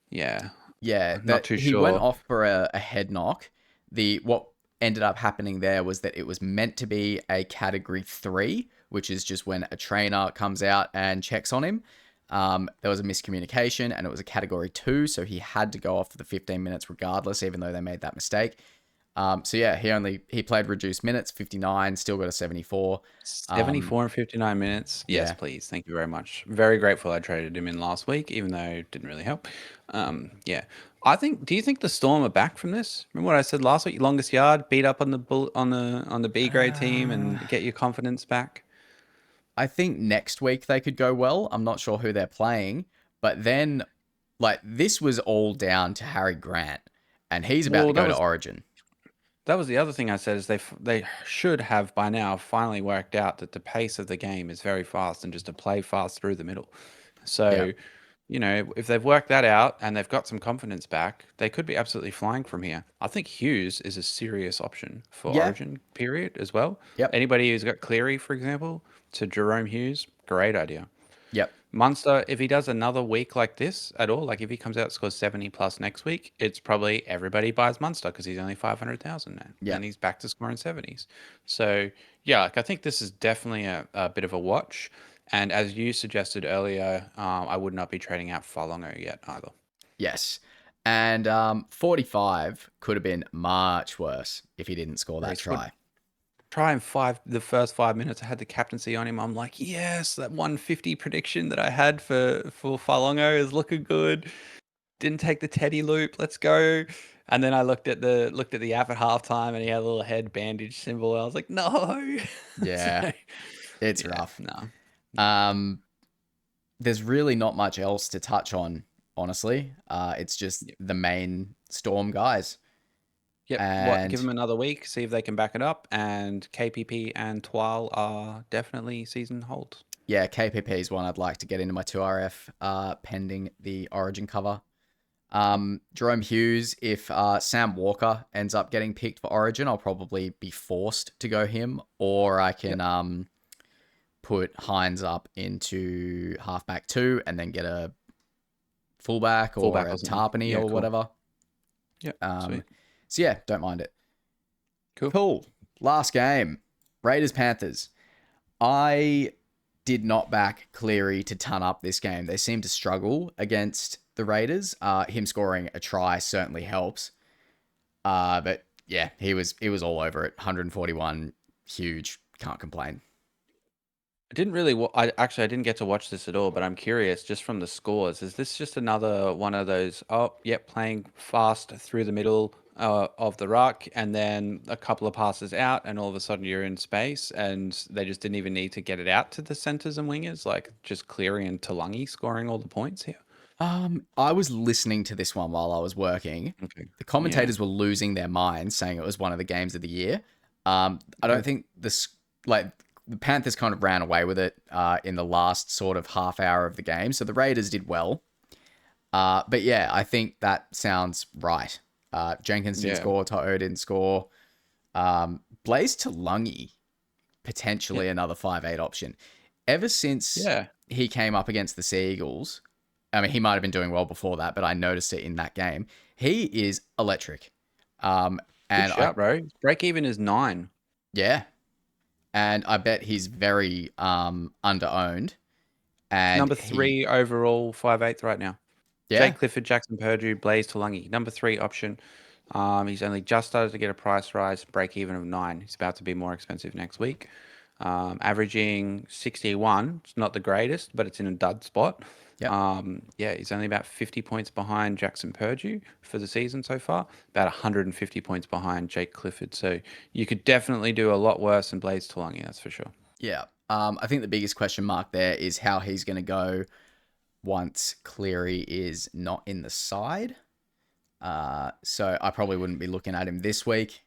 yeah, Yeah, I'm not that too he went sure. off for a head knock. The what ended up happening there was that it was meant to be a category 3, which is just when a trainer comes out and checks on him. There was a miscommunication and it was a category 2, so he had to go off for the 15 minutes regardless, even though they made that mistake. So yeah, he played reduced minutes, 59, still got a 74. Um, 74 and 59 minutes. Yes, yeah, please. Thank you very much. Very grateful I traded him in last week, even though it didn't really help. Yeah. Do you think the Storm are back from this? Remember what I said last week? Longest yard, beat up on the on the B grade team uh, and get your confidence back. I think next week they could go well. I'm not sure who they're playing, but then like this was all down to Harry Grant, and he's about to Well, go to Origin. that was the other thing I said is they should have by now finally worked out that the pace of the game is very fast and just to play fast through the middle. Yeah. So, if they've worked that out and they've got some confidence back, they could be absolutely flying from here. I think Hughes is a serious option for Yeah. Origin period as well. Yep. Anybody who's got Cleary, for example, to Jerome Hughes, great idea. Yep. Munster, if he does another week like this at all, like if he comes out and scores 70 plus next week, it's probably everybody buys Munster because he's only 500,000 now Yeah. and he's back to scoring 70s. So, yeah, like I think this is definitely a bit of a watch. And as you suggested earlier, I would not be trading out Falongo yet either. Yes. And 45 could have been much worse if he didn't score Where that he scored try. try and the first 5 minutes I had the captaincy on him. I'm like, yes, that 150 prediction that I had for Falongo is looking good. Didn't take the Teddy loop. Let's go. And then I looked at the app at halftime, and he had a little head bandage symbol. I was like, no. So, Yeah. It's yeah, rough. no. Um, there's really not much else to touch on, honestly. It's just Yep. the main Storm guys. Yep. What? Give And them another week, see if they can back it up. And KPP and Twal are definitely season holds. yeah, KPP is one I'd like to get into my 2RF pending the Origin cover. Jerome Hughes, if Sam Walker ends up getting picked for Origin, I'll probably be forced to go him, or I Yep. can put Hines up into halfback 2 and then get a fullback or Fullback a or something. Tarpany Yeah, or cool. whatever. Yep, Um, sweet. so yeah, don't mind it. Cool. Cool. Last game, Raiders Panthers. I did not back Cleary to ton up this game. They seem to struggle against the Raiders. Him scoring a try certainly helps. But yeah, he was all over it. 141, huge. Can't complain. I didn't really. I didn't get to watch this at all, but I'm curious just from the scores. Is this just another one of those? Oh, yep, playing fast through the middle of the ruck, and then a couple of passes out, and all of a sudden you're in space, and they just didn't even need to get it out to the centers and wingers, like just Cleary and Talangi scoring all the points here. I was listening to this one while I was working. Okay. The Yeah. commentators were losing their minds, saying it was one of the games of the year. I Okay. don't think this like the Panthers kind of ran away with it in the last sort of half hour of the game, so the Raiders did well. But yeah, I think that sounds right. Jenkins didn't Yeah. score, Toto didn't score. Blaze Talungi, Yeah. potentially another 5'8" option. Ever since Yeah. he came up against the Sea Eagles, I mean, he might have been doing well before that, but I noticed it in that game. He is electric. Um, Good and I, shout, bro. Break even is 9. yeah, and I bet he's very underowned. And Number he, 3 overall, 5'8" right now. yeah, Jake Clifford, Jackson Purdue, Blaze Talangi. Number 3 option. He's only just started to get a price rise, break even of 9. He's about to be more expensive next week. Averaging 61. It's not the greatest, but it's in a dud spot. yep, Yeah, he's only about 50 points behind Jackson Purdue for the season so far, about 150 points behind Jake Clifford. So you could definitely do a lot worse than Blaze Talangi, that's for sure. yeah. I think the biggest question mark there is how he's going to go once Cleary is not in the side. So I probably wouldn't be looking at him this week.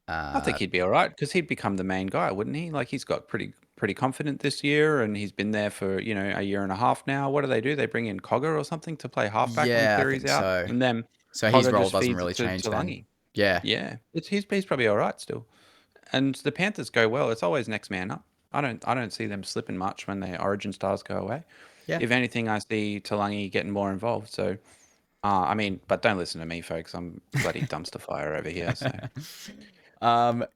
I think he'd be all right because he'd become the main guy, wouldn't he? Like he's got pretty confident this year, and he's been there for a year and a half now. What do? They bring in Cogger or something to play halfback when Yeah, I Cleary's think out, so. and then So his Cogger role just doesn't feeds it really to change then. Talangi. Yeah, Yeah, he's probably all right still. And the Panthers go well. It's always next man up. I don't see them slipping much when their Origin stars go away. yeah. If anything, I see Talangi getting more involved. So, I mean, but don't listen to me, folks. I'm bloody dumpster fire over here. So.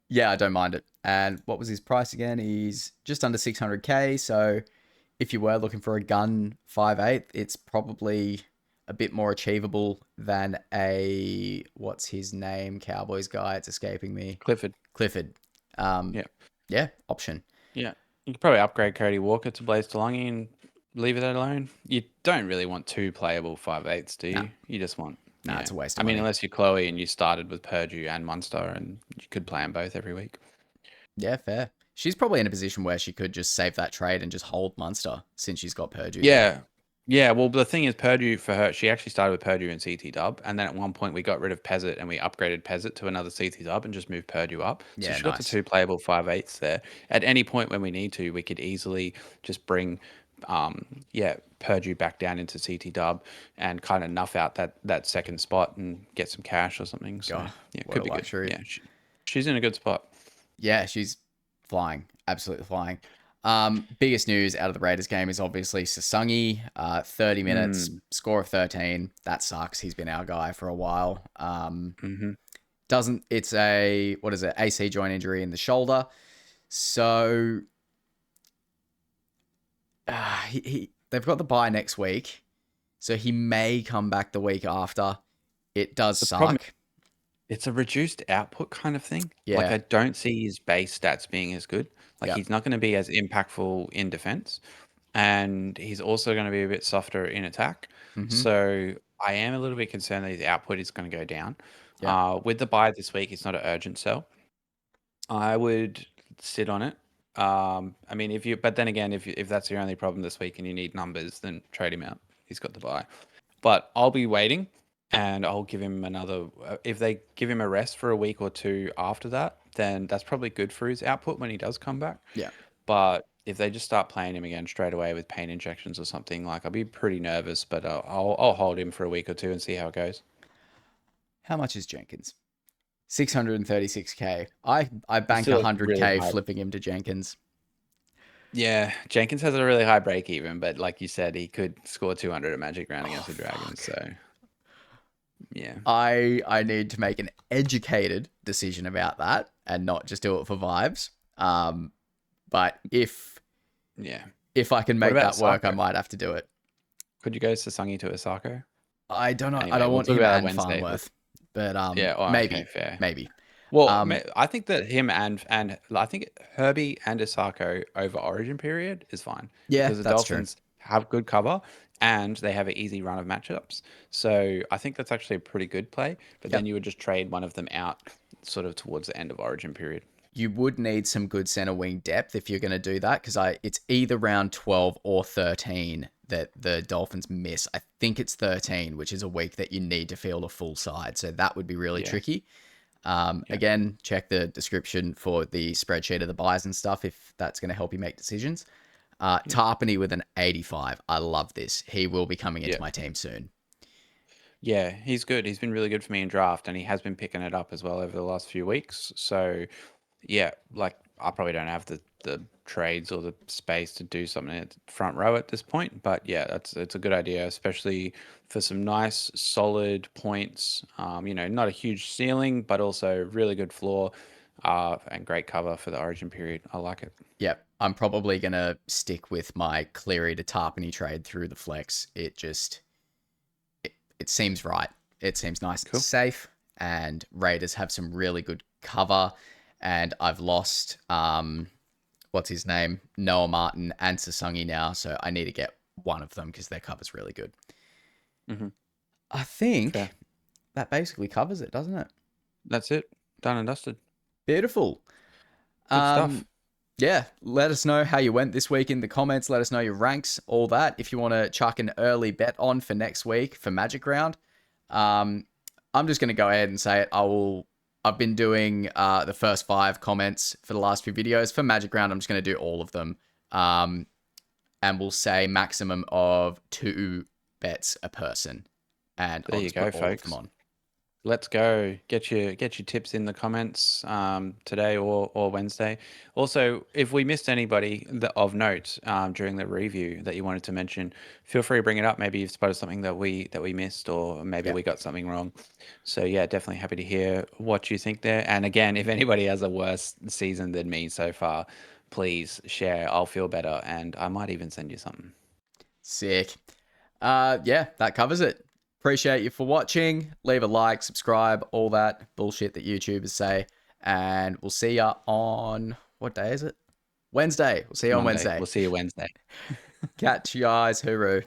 Yeah, I don't mind it. And what was his price again? He's just under 600k. So if you were looking for a gun 5'8", it's probably a bit more achievable than a what's his name Cowboys guy. It's escaping me. Clifford. Clifford. Um, Yeah. yeah, option. Yeah. You could probably upgrade Cody Walker to Blaze DeLonghi and leave it alone. You don't really want 2 playable 5'8s, do No, you? You just want, no, yeah. it's a waste I of mean, money. unless you're Chloe and you started with Purdue and Munster and you could play them both every week. Yeah, fair. She's probably in a position where she could just save that trade and just hold Munster since she's got Purdue there. Yeah. Yeah, well, the thing is, Purdue for her, she actually started with Purdue and CT Dub, and then at one point we got rid of Pezzett and we upgraded Pezzett to another CT Dub and just moved Purdue up. So Yeah, she got the nice. 2 playable 5'8s there. At any point when we need to, we could easily just bring, Purdue back down into CT Dub and kind of nuff out that second spot and get some cash or something. So God, yeah, what could a be good. luxury. Yeah, she's in a good spot. Yeah, she's flying, absolutely flying. Biggest news out of the Raiders game is obviously Sasungi. 30 minutes, Mm, score of 13. That sucks. He's been our guy for a while. hmm. Doesn't it's a what is it? AC joint injury in the shoulder. So they've got the bye next week, so he may come back the week after. It does The problem suck. It's a reduced output kind of thing. Like Yeah, I don't see his base stats being as good. Like yeah. he's not going to be as impactful in defense, and he's also going to be a bit softer in attack. Mm-hmm. So I am a little bit concerned that his output is going to go down. Yeah, With the buy this week, it's not an urgent sell. I would sit on it. I mean, but then again, if that's your only problem this week and you need numbers, then trade him out. He's got the buy. But I'll be waiting and I'll give him another. If they give him a rest for a week or two after that, then that's probably good for his output when he does come back. yeah. But if they just start playing him again straight away with pain injections or something, like I'll be pretty nervous. But I'll hold him for a week or two and see how it goes. How much is Jenkins? 636k. I bank Still really 100k high. flipping him to Jenkins. Yeah, Jenkins has a really high break even, but like you said, he could score 200 at Magic Round Oh against the Dragons. fuck. So yeah, I need to make an educated decision about that and not just do it for vibes. But yeah. if I can What make about that work, I Sako? might have to do it. Could you go Sasangi to Osako? I don't know. I Anyway, don't we'll want talk him about that and Wednesday. Farnworth, but Yeah. Oh, okay, maybe, fair. maybe. Well, Um, I think that him and I think Herbie and Osako over Origin period is fine yeah, because the that's true. Dolphins have good cover and they have an easy run of matchups. So I think that's actually a pretty good play. But then Yep. you would just trade one of them out sort of towards the end of Origin period. You would need some good center wing depth if you're going to do that because it's either round 12 or 13 that the Dolphins miss. I think it's 13, which is a week that you need to field a full side. So that would be really Yeah. tricky. Yeah. Again, check the description for the spreadsheet of the buys and stuff if that's going to help you make decisions. Yeah. Tarpany with an 85. I love this. He will be coming into Yeah. my team soon. Yeah, he's good. He's been really good for me in draft, and he has been picking it up as well over the last few weeks. So, yeah, like I probably don't have the trades or the space to do something at the front row at this point, but yeah, it's a good idea, especially for some nice solid points. Not a huge ceiling, but also really good floor, and great cover for the Origin period. I like it. Yep. I'm probably going to stick with my Cleary to Tarpany trade through the flex. It seems right. It seems nice and Cool. safe. And Raiders have some really good cover. And I've lost what's his name? Noah Martin and Sasungi now. So I need to get one of them because their cover's really good. Hmm. I Fair. think that basically covers it, doesn't it? That's it. Done and dusted. Beautiful. Good stuff. Um, yeah, let us know how you went this week in the comments. Let us know your ranks, all that. If you want to chuck an early bet on for next week for Magic Round, um, I'm just going to go ahead and say it. I've been doing the first 5 comments for the last few videos. For Magic Round, I'm just going to do all of them. And we'll say maximum of 2 bets a person. And There I'll you just put go, all of them folks. on. Let's go. Get your tips in the comments today or Wednesday. Also, if we missed anybody of note during the review that you wanted to mention, feel free to bring it up. Maybe you've spotted something that we missed, or maybe Yeah. we got something wrong. So yeah, definitely happy to hear what you think there. And again, if anybody has a worse season than me so far, please share. I'll feel better, and I might even send you something. Sick. Yeah, that covers it. Appreciate you for watching. Leave a like, subscribe, all that bullshit that YouTubers say. And we'll see ya on what day is it? Wednesday. We'll see you on Monday. Wednesday. We'll see you Wednesday. Catch you guys. Hooroo.